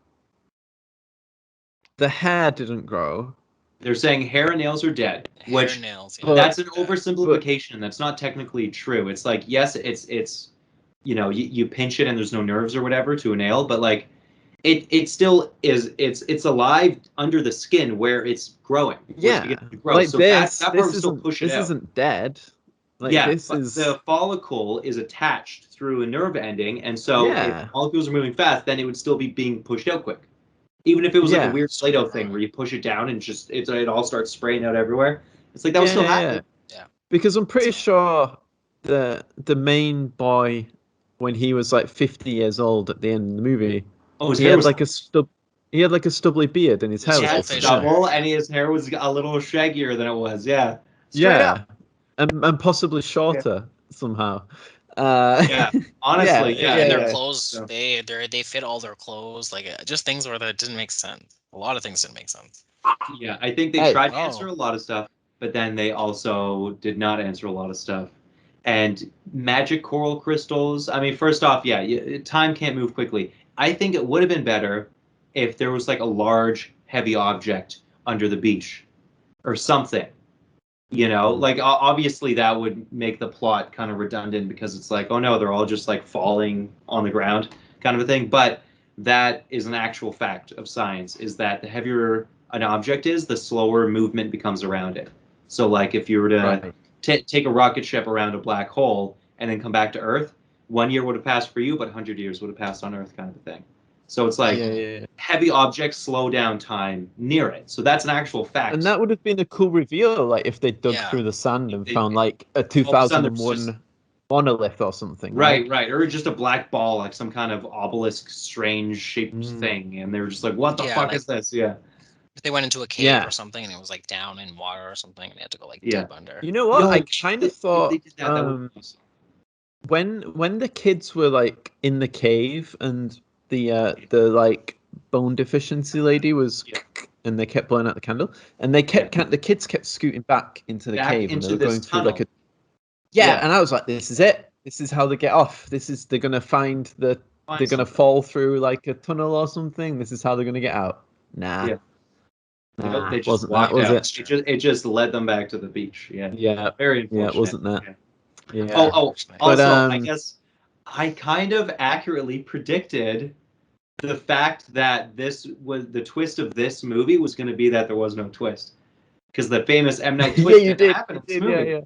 the hair didn't grow, They're saying hair and nails are dead, Hair, which nails, yeah, but that's an they're dead. but oversimplification. That's not technically true. It's like, yes, it's you pinch it and there's no nerves or whatever to a nail, but like it still is. It's alive under the skin where it's growing, where it's Yeah, beginning to grow. like So that part this would still push it this out. isn't dead. Like Yeah, this but is the follicle is attached through a nerve ending, and so if yeah, molecules are moving fast, then it would still be being pushed out quick. Even if it was like a yeah, weird Play-Doh thing where you push it down and just it all starts spraying out everywhere. It's like that would yeah, still yeah, yeah. happen. Yeah. Because I'm pretty So, sure the main boy, when he was like 50 years old at the end of the movie, Oh, his he hair had was like a stub, he had like a stubbly beard and his His hair he was full had different. facial Yeah, hair, stubble yeah. and his hair was a little shaggier than it was. Yeah, straight up. yeah, and possibly Yeah, shorter somehow. Uh, yeah. yeah, Honestly, Yeah, yeah, and their yeah, yeah. clothes, So, they fit all their clothes, like just things where that didn't make sense. A lot of things didn't make sense. yeah, I think they hey, tried to answer Oh, a lot of stuff, but then they also did not answer a lot of stuff. And magic coral crystals. I mean, first off, yeah, time can't move quickly. I think it would have been better if there was like a large, heavy object under the beach or something. Like obviously that would make the plot kind of redundant because it's like, oh no, they're all just like falling on the ground kind of a thing. But that is an actual fact of science, is that the heavier an object is, the slower movement becomes around it. So like if you were to right, take a rocket ship around a black hole and then come back to Earth, 1 year would have passed for you, but 100 years would have passed on Earth kind of a thing. So it's like yeah, mm, yeah, yeah. heavy objects slow down time near it. So that's an actual And fact. that would have been a cool reveal, like if they dug yeah. through the sand If and they, found like a all of a sudden there's just 2001 monolith or something, right? right, right, or just a black ball, like some kind of obelisk, strange shaped Mm. thing, and they were just like, "What the Yeah, fuck like is this?" Yeah, if they went into a cave or Yeah. something and it was like down in water or something and they had to go like yeah. deep under. You know what? I Yo, kind of if they thought did that, that would be awesome. when the kids were like in the cave and the like bone deficiency lady was Yeah, and they kept blowing out the candle and they yeah. the kids kept scooting back into the Back cave and they into were this going through like tunnel. a yeah, Yeah, and I was like, this is it. This is how they get off. This is they're gonna find find they're gonna something. fall through like a tunnel or something. This is how they're gonna get out. Nah, Yeah. Nope, nah, they just wasn't that, walked was Yeah, out. it? that's true. It just led them back to the beach. Yeah, Yeah, very yeah, it unfortunate. wasn't that. Yeah. Oh, Yeah, oh. Unfortunately. but Also, I guess I kind of accurately predicted the fact that this was the twist of this movie was going to be that there was no twist, because the famous M. Night yeah, twist didn't happen you in this did, yeah, movie. yeah,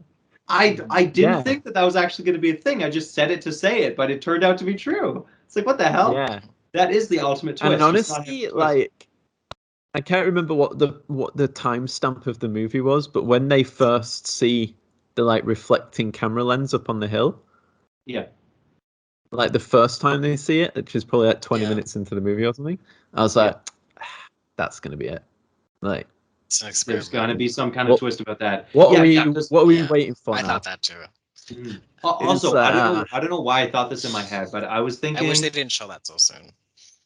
I didn't yeah, think that was actually going to be a thing. I just said it to say it, but it turned out to be true. It's like, what the hell? yeah. That is the ultimate And twist. Just not having honestly, a twist. like I can't remember what the timestamp of the movie was, but when they first see the like reflecting camera lens up on the hill, Yeah, like the first time they see it, which is probably like 20 Yeah, minutes into the movie or something, I was yeah. like, that's gonna be it. Like, it's an There's experiment. going to be some kind of what twist about that. Yeah, yeah. Because what are we Yeah, waiting for I now? thought that too. It's also, I don't know why I thought this in my head, but I was I wish thinking, they didn't show that so soon.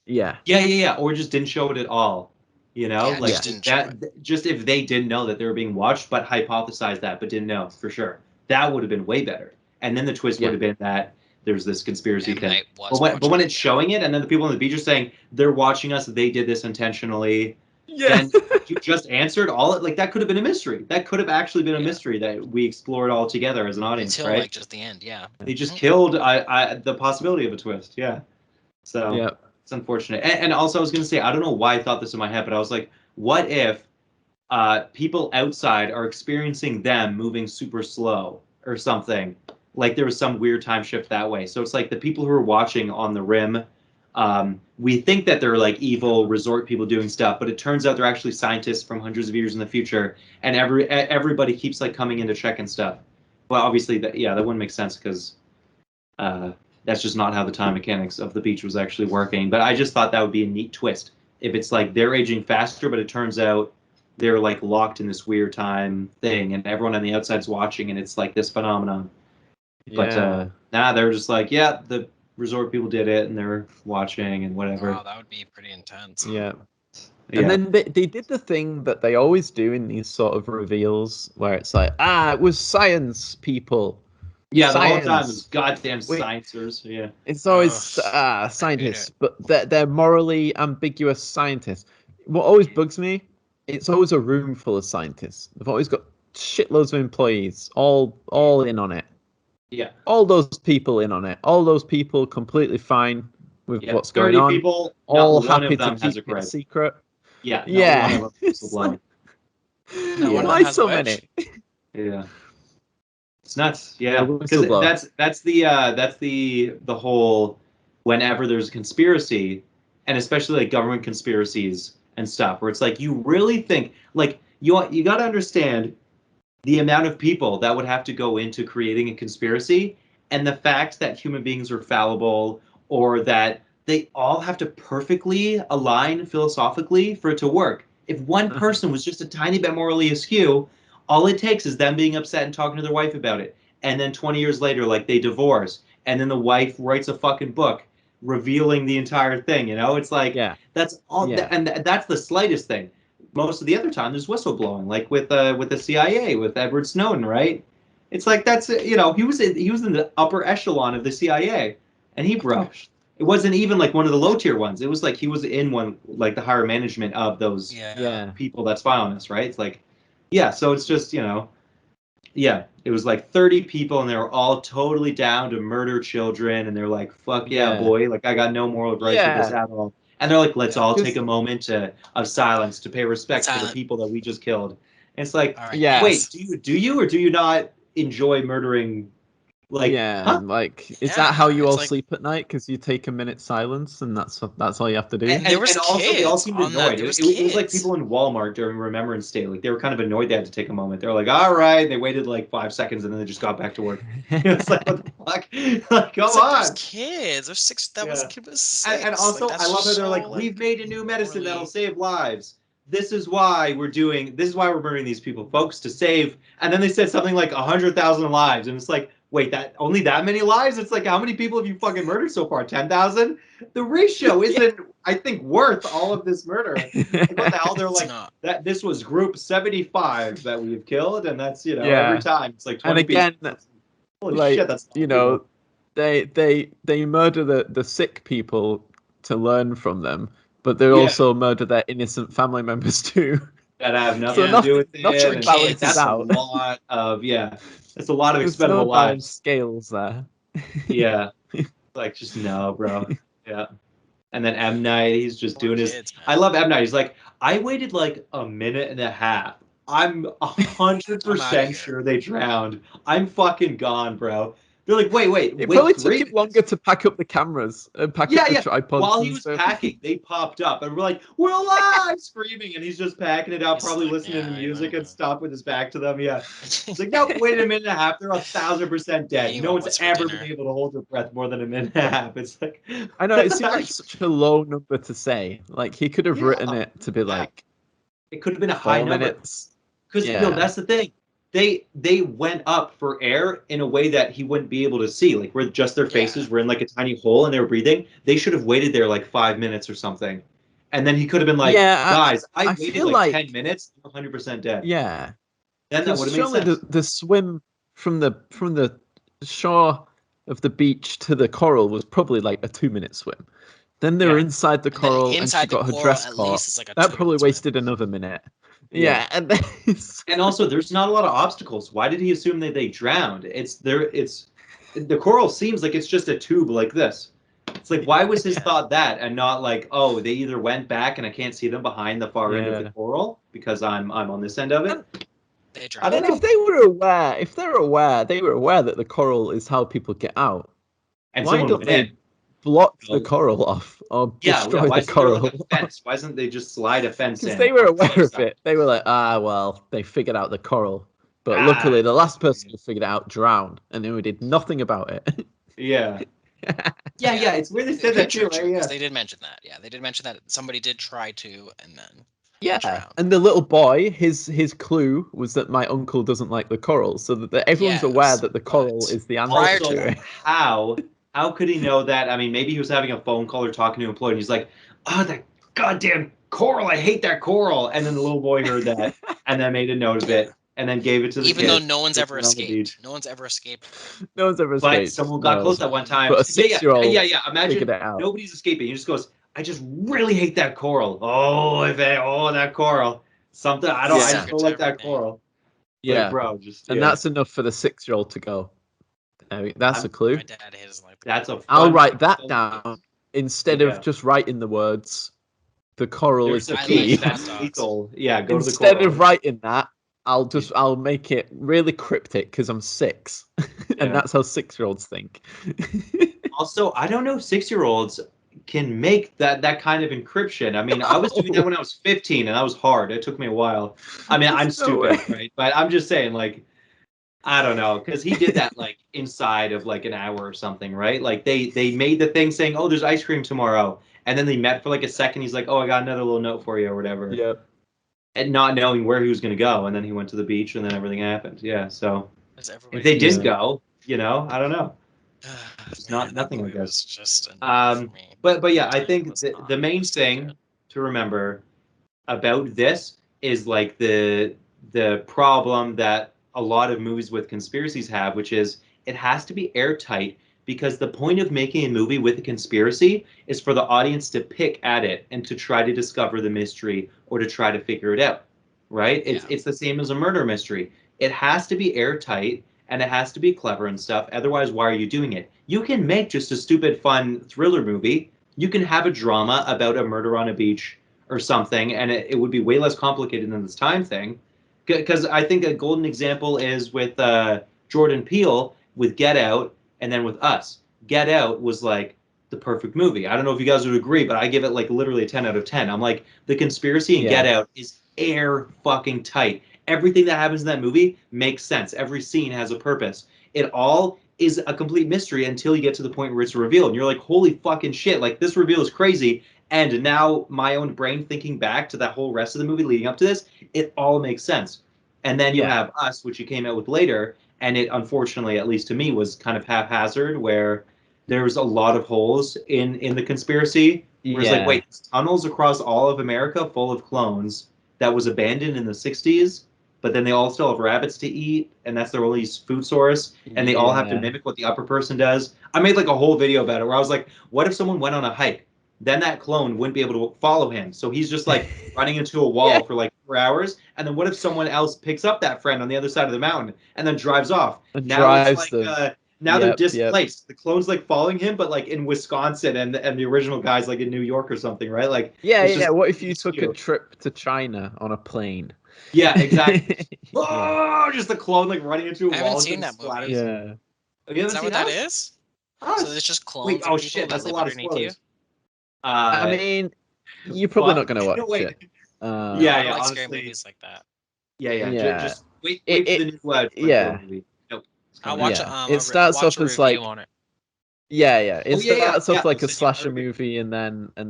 yeah, yeah, yeah, yeah, or just didn't show it at all. Yeah, yeah, just Like didn't show that. it. Just if they didn't know that they were being watched, but hypothesized that, but didn't know for sure, that would have been way better. And then the twist would yeah, have been that there's this conspiracy M thing. Night But was when watching. it's showing it, and then the people on the beach are saying they're watching us, they did this intentionally, yeah, then you just answered all it. Like that could have been a mystery. That could have actually been a Yeah, mystery that we explored all together as an audience, until right? like just the end. Yeah. They just Mhm. killed the possibility of a twist. Yeah. So yeah, it's unfortunate. And also, I was going to say, I don't know why I thought this in my head, but I was like, what if people outside are experiencing them moving super slow or something? Like there was some weird time shift that way. So it's like the people who are watching on the rim, we think that they're like evil resort people doing stuff, but it turns out they're actually scientists from hundreds of years in the future, and everybody keeps like coming in to check and stuff. Well, obviously, that wouldn't make sense because uh, that's just not how the time mechanics of the beach was actually working. But I just thought that would be a neat twist if it's like they're aging faster, but it turns out they're like locked in this weird time thing, and everyone on the outside's watching, and it's like this phenomenon. But yeah, nah, they were just like, yeah, the resort people did it, and they're watching and whatever. Wow, that would be pretty intense. yeah. And Yeah, then they did the thing that they always do in these sort of reveals where it's like, it was science people. yeah, the whole time is Science. goddamn Wait, sciencers. Yeah, it's Ugh, always I hate scientists, it. but they're morally ambiguous scientists. What always bugs me, it's always a room full of scientists. They've always got shitloads of employees, all in on it. yeah, All those people in on it. All those people completely fine with Yeah, what's going 30 on. people, not All one happy of to them has a keep it gripe. secret. Yeah, not one Yeah. of them is It's blown. like, No one of Yeah, them why has a so which? many? yeah. It's nuts. A Yeah, because whistleblower. that's the whole whenever there's a conspiracy, and especially like government conspiracies and stuff, where it's like you really think like you got to understand the amount of people that would have to go into creating a conspiracy and the fact that human beings are fallible or that they all have to perfectly align philosophically for it to work. If one person was just a tiny bit morally askew, all it takes is them being upset and talking to their wife about it. And then 20 years later, like they divorce, and then the wife writes a fucking book revealing the entire thing. It's like Yeah. that's all, Yeah. and that's the slightest thing. Most of the other time, there's whistleblowing, like with the CIA, with Edward Snowden, right? It's like that's he was in the upper echelon of the CIA, and he broke. It wasn't even like one of the low tier ones. It was like he was in one like the higher management of those Yeah. Yeah. people that spy on us, right? It's like, yeah. So it's just yeah, it was like 30 people, and they were all totally down to murder children, and they're like, fuck yeah, Yeah. boy, like I got no moral gripes with this Yeah. at all. And they're like, let's Yeah. all take Just a moment of silence to pay respect for the Silent. people that we just killed. And it's like, All right. yeah. wait, Yes. do you or do you not enjoy murdering? Like, Yeah, huh? like is that how Yeah. you It's all like, sleep at night? Because you take a minute silence and that's all you have to do? and there was And also they all kids seemed on the. annoyed. There was It was like kids. people in Walmart during Remembrance Day. Like they were kind of annoyed they had to take a moment. They were like, "All right." They waited like 5 seconds and then they just got back to work. It's like, what the fuck? Like, come It's like there's on. kids. There's six. That was Yeah. kid was And 6. Like also, I that's love how just they're so like, "We've like made a new medicine that'll morally. save lives. This is why we're doing. This is why we're murdering these people, folks, to save." And then they said something like 100,000 lives, and it's like, wait, that only that many lives? It's like, how many people have you fucking murdered so far? 10,000? The ratio Yeah. isn't, I think, worth all of this murder. Like, what the hell? They're It's like, not. that this was group 75 that we've killed, and that's every Yeah. time it's like And 20 people. again, Holy shit, like, that's a lot of people. they murder the sick people to learn from them, but they Yeah. also murder their innocent family members too. That have So nothing to Yeah. do with Which it. were nothing And it's like balances kids. that's a out. lot of that's a lot of There's no expendable balanced lives. scales there. Yeah, like just no, bro. Yeah. And then M Night, he's just Poor doing his. kids, I man. love M Night. He's like, I waited like a minute and a half. I'm a hundred I'm out of percent here. sure they drowned. I'm fucking gone, bro. They're like, It wait probably took 3 him longer minutes. to pack up the cameras and pack up Yeah, the yeah. tripods While he and was stuff. packing, they popped up and we're like, we're alive, screaming, and he's just packing it up, He's probably like, listening to yeah, I music and know. stuff with his back to them. Yeah. It's like, nope, wait a minute and a half. They're 1,000% Yeah, dead. you No want one's what's for ever been dinner? able to hold their breath more than a minute and a half. It's like, I know it that's seemed like actually, such a low number to say. Like he could have written yeah, it to be yeah. like It could have been a high 4 number. minutes. Because Yeah. that's the thing. They went up for air in a way that he wouldn't be able to see. Like where just their Yeah. faces were in like a tiny hole and they were breathing. They should have waited there like 5 minutes or something. And then he could have been like, Yeah, guys, I I waited feel like 10 like minutes, 100% dead. yeah, Then that would because have made surely sense. the swim from the shore of the beach to the coral was probably like a 2 minute swim. Then they were Yeah. inside the And then coral and she inside the got her coral, dress at caught. least it's like a That 2 probably minute swim. wasted another minute. Yeah. Yeah, and then And also there's not a lot of obstacles. Why did he assume that they drowned? It's the coral seems like it's just a tube like this. It's like, why was his Yeah. thought that and not like, oh, they either went back and I can't see them behind the far end of the yeah. coral because I'm on this end of it? They I don't And drowned. know. if they were aware, they were aware that the coral is how people get out. And Why someone don't went in. they block the So, coral off or yeah. destroy Why the isn't there like a coral? fence? Why doesn't they just slide a fence Because in they were on the aware safe of side? it. They were like, well, they figured out the coral. But Ah, luckily, the last person who figured it out drowned, and then we did nothing about it. yeah. Yeah, Yeah. yeah. It's weird they said Okay, that true, too, right? true. Because Yeah. they did mention that. Yeah, they did mention that somebody did try to, and then Yeah, drowned. and the little boy, his clue was that my uncle doesn't like the coral, so that everyone's aware Yes, that the coral but is the answer prior to to Also, it. that, how could he know that? I mean, maybe he was having a phone call or talking to an employee, and he's like, "Oh, that goddamn coral! I hate that coral!" And then the little boy heard that, and then made a note of yeah. it, and then gave it to the Even though kid. no one's Took ever it on the escaped, beach. no one's ever escaped. No one's ever But escaped. someone got No, close that one time. but a Yeah, yeah, yeah, 6-year-old yeah. figured Imagine it out. nobody's escaping. He just goes, "I just really hate that coral. Oh, that coral. Something I don't. I just Yeah, don't Secret to like that everything. coral." Like, yeah, bro, just and yeah. that's enough for the 6-year-old to go. That's a I'm, clue. My dad hates like the that's a coral. I'll fun write fact. that down. instead Yeah. of just writing the words, the coral is There's the a I key. like beach hot that's dogs. lethal. Yeah, go to the Instead coral. of writing that, I'll make it really cryptic because I'm 6, Yeah. and that's how 6-year-olds think. Also, I don't know if 6-year-olds can make that kind of encryption. I mean, I was doing that No. when I was 15, and that was hard. It took me a while. I mean, I'm There's no stupid, way. right? But I'm just saying, like, I don't know, because he did that like inside of like an hour or something, right? Like they made the thing saying, "Oh, there's ice cream tomorrow," and then they met for like a second. He's like, "Oh, I got another little note for you," or whatever, Yep. and not knowing where he was going to go, and then he went to the beach, and then everything happened. Yeah, so Because if everybody they knows didn't Yeah. that. go, I don't know. It's Man, not that nothing, I movie guess. was just a no for me. But yeah, I It think was the not. It main was too thing good. to remember about this is like the problem that a lot of movies with conspiracies have, which is it has to be airtight because the point of making a movie with a conspiracy is for the audience to pick at it and to try to discover the mystery or to try to figure it out. Right? It's Yeah. it's the same as a murder mystery. It has to be airtight and it has to be clever and stuff. Otherwise, why are you doing it? You can make just a stupid, fun thriller movie. You can have a drama about a murder on a beach or something, and it would be way less complicated than this time thing. Because I think a golden example is with Jordan Peele with Get Out, and then with Us. Get Out was like the perfect movie. I don't know if you guys would agree, but I give it like literally a 10 out of 10. I'm like, the conspiracy in Yeah. Get Out is air fucking tight. Everything that happens in that movie makes sense. Every scene has a purpose. It all is a complete mystery until you get to the point where it's revealed. And you're like, holy fucking shit, like this reveal is crazy. And now my own brain thinking back to that whole rest of the movie leading up to this, it all makes sense. And then you Yeah. have Us, which you came out with later, and it unfortunately, at least to me, was kind of haphazard, where there was a lot of holes in the conspiracy. Where it's like, Yeah. wait, tunnels across all of America full of clones that was abandoned in the '60s, but then they all still have rabbits to eat, and that's their only food source, and they all have to Yeah. mimic what the upper person does. I made like a whole video about it where I was like, what if someone went on a hike? Then that clone wouldn't be able to follow him. So he's just like running into a Yeah. wall for like 4 hours. And then what if someone else picks up that friend on the other side of the mountain and then drives off? And Now it's drives like them. now they're Yep. displaced. The clone's like following him, but like in Wisconsin, and the original guy's like in New York or something, right? Like Yeah, it's yeah. just What if you took a askew. trip to China on a plane? Yeah, exactly. Yeah. Oh, just the clone like running into a I haven't wall and seen getting that movie. splattered. Yeah. Have you Is ever that seen what that Us? is? So there's Us. just Wait, clones of oh people shit, that that's a live lot of underneath you? spoilers. I Uh, mean, you're probably not fuck. gonna No, watch wait. it. No, I Yeah, don't yeah. like scary Honestly, movies like that. yeah. Yeah. Just wait, It wait for the it new Jordan Peele yeah. movie. Nope, it's I'll coming watch out. a Yeah. It I'll starts watch off a as review like on it. yeah. It Oh yeah. starts off like They'll a send you slasher another video. movie and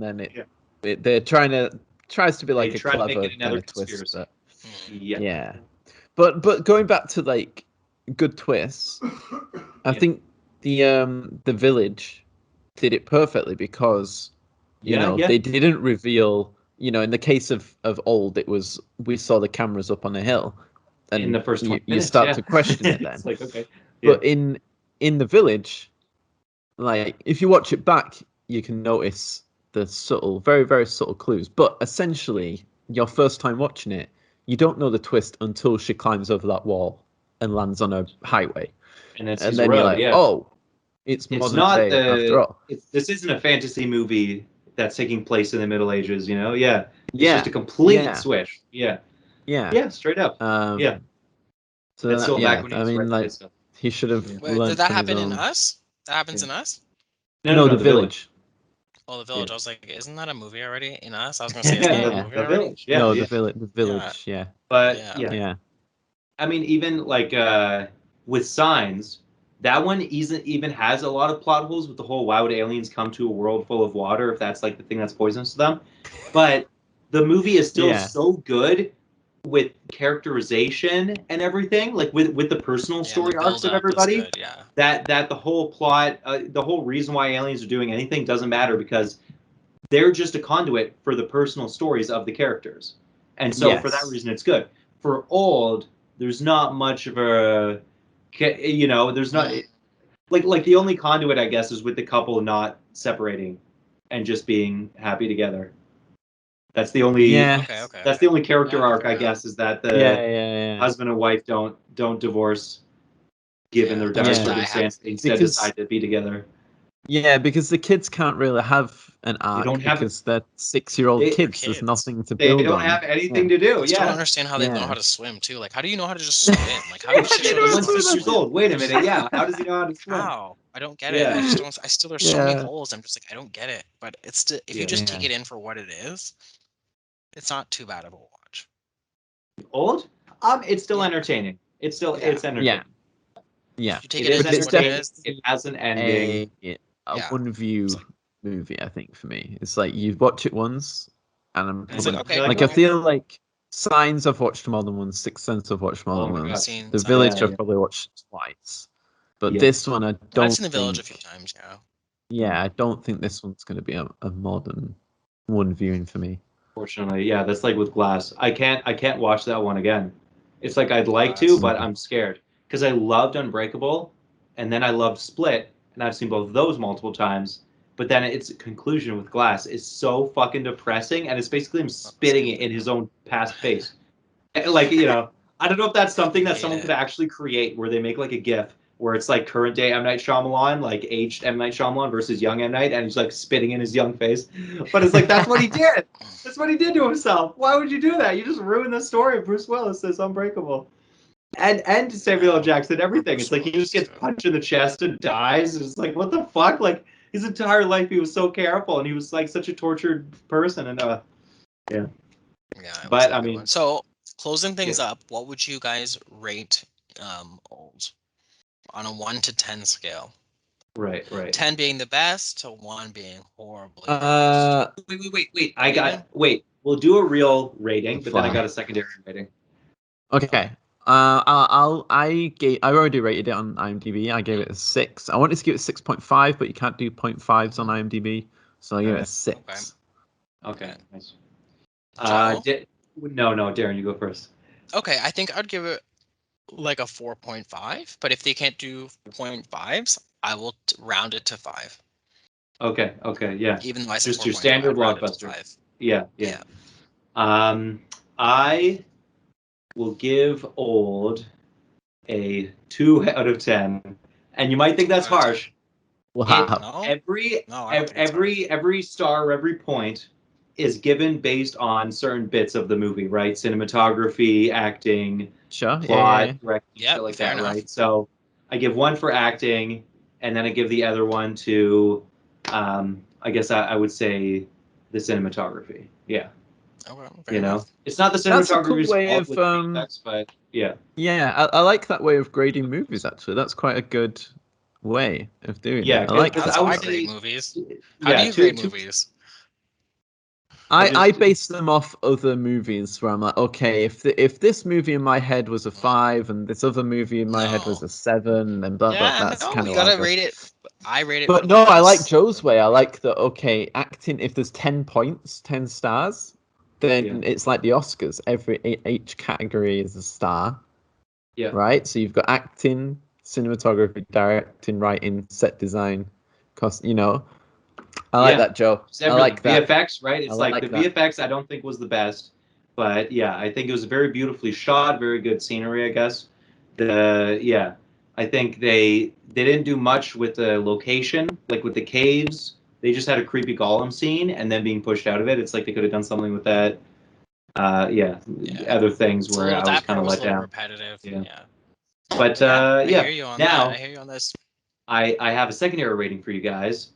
then Yeah. they're tries to be They like a try to make clever it kind another of twist, conspiracy. but Mm. Yeah. yeah. But going back to like good twists, I Yeah. think the village did it perfectly because Yeah. Yeah. they didn't reveal, in the case of old, it was we saw the cameras up on a hill In and the first 20 you minutes. start Yeah. to question it then. It's like okay. Yeah. But in the village, like if you watch it back, you can notice the subtle, very, very subtle clues. But essentially, your first time watching it, you don't know the twist until she climbs over that wall and lands on a highway. And then And sees a then you're road. like, Yeah. oh, it's It's modern not day after the. all. This isn't a fantasy movie that's taking place in the Middle Ages. Yeah. It's just Yeah, a complete yeah, switch. Yeah. yeah. Yeah. Straight up. Yeah. Um, so That's that, still back yeah, when he I was mean, writing like his stuff. he should have Yeah. Wait, did learned that from his happen in own. Us? That happens Yeah. in Us? No, No, the the village. village. Oh, the Yeah. village. I was like, isn't that a movie already? In Us? I was gonna say, isn't that a Yeah, movie The already? village. Yeah. no, Yeah. the Yeah, village. Yeah, But yeah. yeah, Okay. yeah, I mean, even like with Signs, that one isn't even has a lot of plot holes with the whole why would aliens come to a world full of water if that's like the thing that's poisonous to them. But the movie is still yeah, so good with characterization and everything, like with the personal Yeah, and the story arcs build of up is everybody, good. Yeah. that the whole plot, the whole reason why aliens are doing anything doesn't matter because they're just a conduit for the personal stories of the characters. And so for that yes, reason, it's good. For old, there's not much of a, there's not Mm. like the only conduit I guess is with the couple not separating and just being happy together. That's the only yeah, Okay. Okay. that's Okay. the only character Yeah. arc Fair I enough. guess is that yeah, the yeah, husband and wife don't divorce given Yeah, their they dire just yeah. die happy. circumstance. They instead Because decide to be together. Yeah, because the kids can't really have an They don't arc have because they're 6-year-old they kids. There's kids. nothing to they build don't on. have anything Yeah. to do. I still don't Yeah. understand how they know Yeah. how to swim too. Like, how do you know how to just swim? Like, how do you How do you show know them how Well, to how to swim? 6 years swim? old. Wait a minute. Yeah. How does he know how to swim? How? I don't get it. I Yeah. just don't. I still there's so many Yeah. holes. I'm just like I don't get it. But it's still if you Yeah. just take Yeah. it in for what it is, it's not too bad of a watch. Old? It's still Yeah, entertaining. yeah. It's Yeah. entertaining. Yeah. If you take It it is in But for it's what it entertaining. is, It definitely has an ending. a yeah. one It's view like movie, I think, for me. It's like you watch it once and I'm and it's like probably okay, You're like, like I cool. okay. feel like Signs I've watched more than once, Sixth Sense I've watched more Oh than my I've god. once. seen The signs. Village Yeah. I've Yeah. probably watched twice. But Yeah. this one I I've don't seen the village a few think times. Yeah. I don't think this one's gonna be a more than one viewing for me. Fortunately, yeah. That's like with Glass. I can't watch that one again. It's like I'd like to, Glass. but I'm scared because I loved Unbreakable, and then I loved Split, and I've seen both of those multiple times. But then its conclusion with Glass is so fucking depressing, and it's basically him Not the spitting same it in thing. his own past face. Like, I don't know if that's something I that hate someone could it. actually create where they make like a GIF where it's like current day M. Night Shyamalan, like aged M. Night Shyamalan versus young M. Night, and he's like spitting in his young face. But it's like, that's what he did. That's what he did to himself. Why would you do that? You just ruined the story of Bruce Willis as Unbreakable. And Samuel L. No, Jackson, or everything. It's Bruce like he just Willis gets too. punched in the chest and dies. It's like, what the fuck? Like, his entire life he was so careful and he was like such a tortured person. And yeah. Yeah, it But wasn't I a good one. mean, So closing yeah. things up, what would you guys rate old on a 1 to 10 scale? Right. 10 being the best to 1 being horribly the worst. Uh Wait. A rating? We'll do a real rating, but then I fly. got a secondary rating. Okay. I already rated it on IMDb. I gave it a 6. I wanted to give it 6.5, but you can't do 0.5s on IMDb, so I gave it a Alright. 6. Okay. Okay. Nice. Joe? No, Darren, you go first. Okay, I think I'd give it like a 4.5, but if they can't do 0.5s, I will round it to 5. Okay, yeah. Even though I said Just your 4.5, standard I'd round it to blockbuster. 5. Yeah. Yeah. I will give Old a 2 out of 10, and you might think 2 that's out of 10. harsh. It Wow. No? No, I don't think it's harsh. every star, every point is given based on certain bits of the movie, right? Cinematography, acting, Sure. plot, directing, shit Yep, like fair that, enough. right? So I give one for acting, and then I give the other one to, I guess I would say the cinematography. Yeah, Okay, fair enough. it's not the That's a cool cinematographer's way fault of with the VFX, but yeah, yeah, I like that way of grading movies actually. That's quite a good way of doing it. yeah, I like because That's that. I how would I grade say, movies. How do yeah, you grade movies? I I just base them off other movies where I'm like, okay, if this movie in my head was a 5 and this other movie in my head was No. a 7, then blah blah. Yeah, That's no, kind you of what I gotta go. rate it. I rate it But no, I like base. Joe's way. I like that. Okay, acting. If there's 10 points, 10 stars, then yeah, it's like the Oscars. Each category is a star, yeah, right? So you've got acting, cinematography, directing, writing, set design, cost. I like yeah. that, Joe. Just I everything. like that. VFX, right? I It's like the like that. VFX. I don't think was the best, but yeah, I think it was very beautifully shot, very good scenery, I guess. Yeah, I think they didn't do much with the location, like with the caves. They just had a creepy golem scene, and then being pushed out of it. It's like they could have done something with that. Yeah, Yeah. other things It's a where little I was that kind part of was a let little down. repetitive. Yeah, Yeah. but But yeah, I hear yeah. you on that. I Now hear you on this. I have a secondary rating for you guys.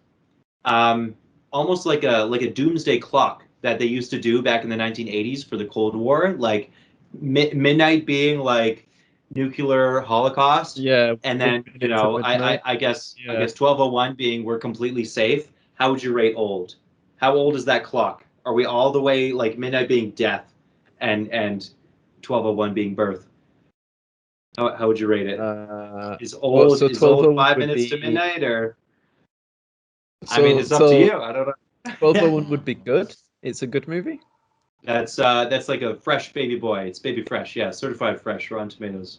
um, Almost like a doomsday clock that they used to do back in the 1980s for the Cold War, like midnight being like nuclear holocaust, Yeah, and 1 minute to midnight. I Yeah. guess 1201 being we're completely safe. How would you rate old? How old is that clock? Are we all the way like midnight being death, and 1201 being birth? How would you rate it? Uh, Is well, old so is old 1201 5 would minutes to be midnight, or I mean, so it's up to so you. I don't know. 1201 would be good. It's a good movie. That's like a fresh baby boy. It's baby fresh, yeah, certified fresh, Rotten Tomatoes.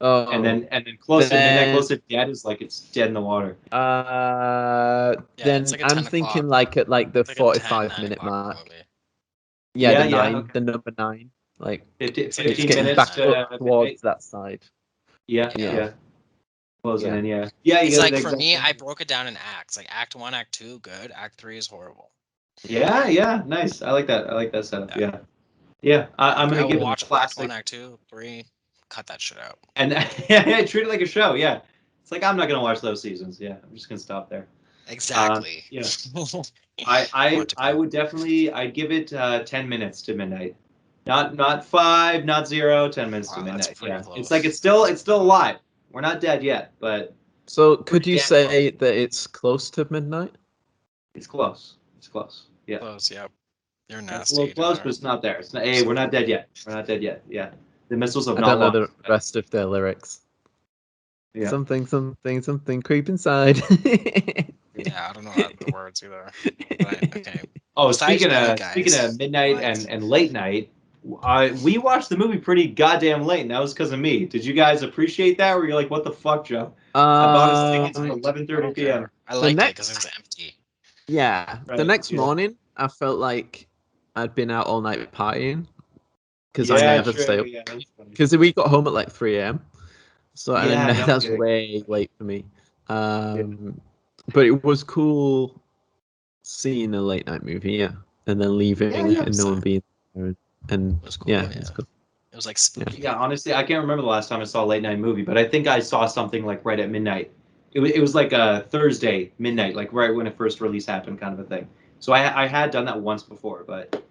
Oh, And then close to midnight, then close to dead is like it's dead in the water. Yeah, it's then like a I'm 10 thinking o'clock. like at like the It's like a 10, 45 9 minute o'clock mark. movie. Yeah, Yeah, yeah, okay. the number 9. Like 50, It's like a it's 15 getting 10, minutes back 9 up to o'clock. towards midnight. that side. Yeah, Yeah. Yeah. yeah. closing Yeah. in. Yeah, yeah. You It's got like it for me, I exactly. broke it down in acts. Like Act 1, Act 2, good. Act 3 is horrible. Yeah, yeah. Nice. I like that. I like that setup. Yeah. Yeah, yeah. I'm Like I gonna will give it a watch Act 1, classic, Act 2, 3, cut that shit out. and yeah, treat it like a show. Yeah, it's like I'm not gonna watch those seasons. Yeah, I'm just gonna stop there. Exactly. Yeah. I, Want I to I be. would definitely I'd give it 10 minutes to midnight. Not 5, not 0, 10 minutes to Wow, that's midnight. pretty Yeah. It's like close. it's still alive. We're not dead yet, but So could pretty you damn close. say that it's close to midnight? It's close. It's close. Yeah. Close, yep. You're It's a little nasty, close, but Tyler. it's not there. It's not, hey, we're not dead yet. We're not dead yet. Yeah. The missiles have I not don't know launched. the rest of their lyrics. Yeah. Something, something, something creep inside. Yeah, I don't know the words either. But okay. Oh, Besides midnight, speaking of guys. midnight What? and late night, we watched the movie pretty goddamn late, and that was because of me. Did you guys appreciate that? Or you're like, what the fuck, Joe? I bought us I tickets at Um, liked it. I 11:30 don't p.m. care. I the liked it because it was next, empty. yeah, the Right? next Yeah. morning, I felt like I'd been out all night partying because I Yeah, never stay true. up. Yeah, that's funny. Because we got home at like 3 a.m. So and Yeah, then no that's kidding. way late for me. Yeah. But it was cool seeing a late night movie, yeah, and then Yeah, leaving yeah. and no one being there, and It was cool, yeah, yeah. it's cool. It was like Yeah. spooky. Yeah, honestly, I can't remember the last time I saw a late night movie, but I think I saw something like right at midnight. It was like a Thursday midnight, like right when it first release happened, kind of a thing. So I had done that once before, but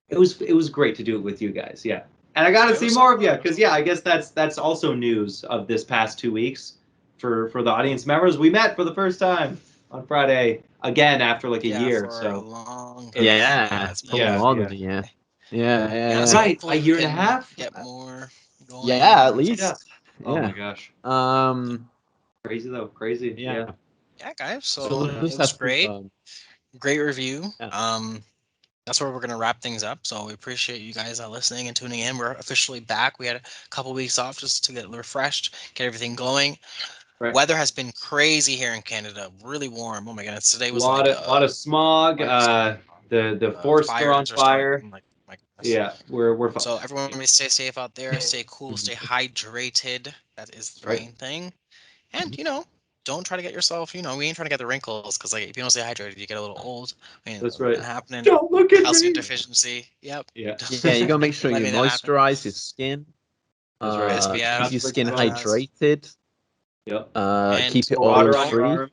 it was great to do it with you guys. Yeah, and I got to It see was more so of you fun. It was because so yeah, I fun. guess that's also news of this past 2 weeks for the audience members. We met for the first time on Friday again after like a Yeah, year. for a So long it's time. Yeah, Yeah, it's been probably yeah, more yeah, than a year. Yeah, yeah. yeah, So yeah. right, a hopefully we year and a can half. get more going Yeah, at and Yeah. least. Oh my Yeah. gosh, Um, crazy though, crazy. yeah. Yeah. yeah, guys. So So we'll it just was have to great. Great review. yeah. That's where we're gonna wrap things up. So we appreciate you guys listening and tuning in. We're officially back. We had a couple weeks off just to get refreshed, get everything going. Right. Weather has been crazy here in Canada. Really warm. Oh my goodness. Today A was like lot of smog. quite some The forests are on fires are fire. starting. Like my goodness. Yeah, we're So fucked. everyone, Yeah. please stay safe out there. Stay cool. Mhm. Stay hydrated. That is the Right. main thing. And don't try to get yourself. We ain't trying to get the wrinkles because like if you don't stay hydrated, you get a little old. I mean, That's right. that happening. Don't look at Calcium me. defincy. Yep. Yeah. Yeah, you gotta make sure you Letting that happen. moisturize your skin. That's right. SPF, Keep your Not to skin forget that jazz. hydrated. Yep. And Keep it oil Water on don't your free. arm.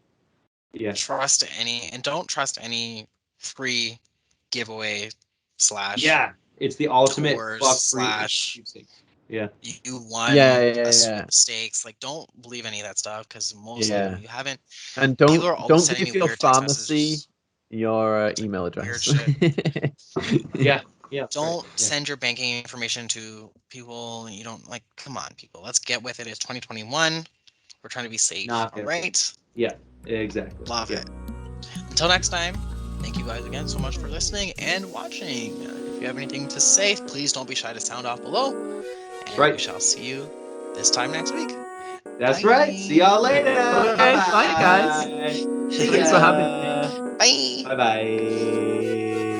Yeah. don't trust any free giveaway slash Yeah. It's the ultimate tours fuck free slash sweepstakes. Yeah. you Yeah, won yeah, a yeah, sweepstakes. Like, don't believe any of that stuff because most of yeah. you haven't. And People are always don't sending me give your weird text pharmacy messages. your It's like email weird address. shit. Yeah. Yeah. That's right. Don't Yeah. send your banking information to people you don't like. Come on, people. Let's get with it. It's 2021. We're trying to be safe. Not All gonna fit. right. Yeah. Exactly. Love Yeah. it. Until next time, thank you guys again so much for listening and watching. If you have anything to say, please don't be shy to sound off below. That's And we right. shall see you this time next week. That's right. See y'all Bye. later. Okay, bye guys. Bye. See Thanks for having me. ya. Bye. Bye bye.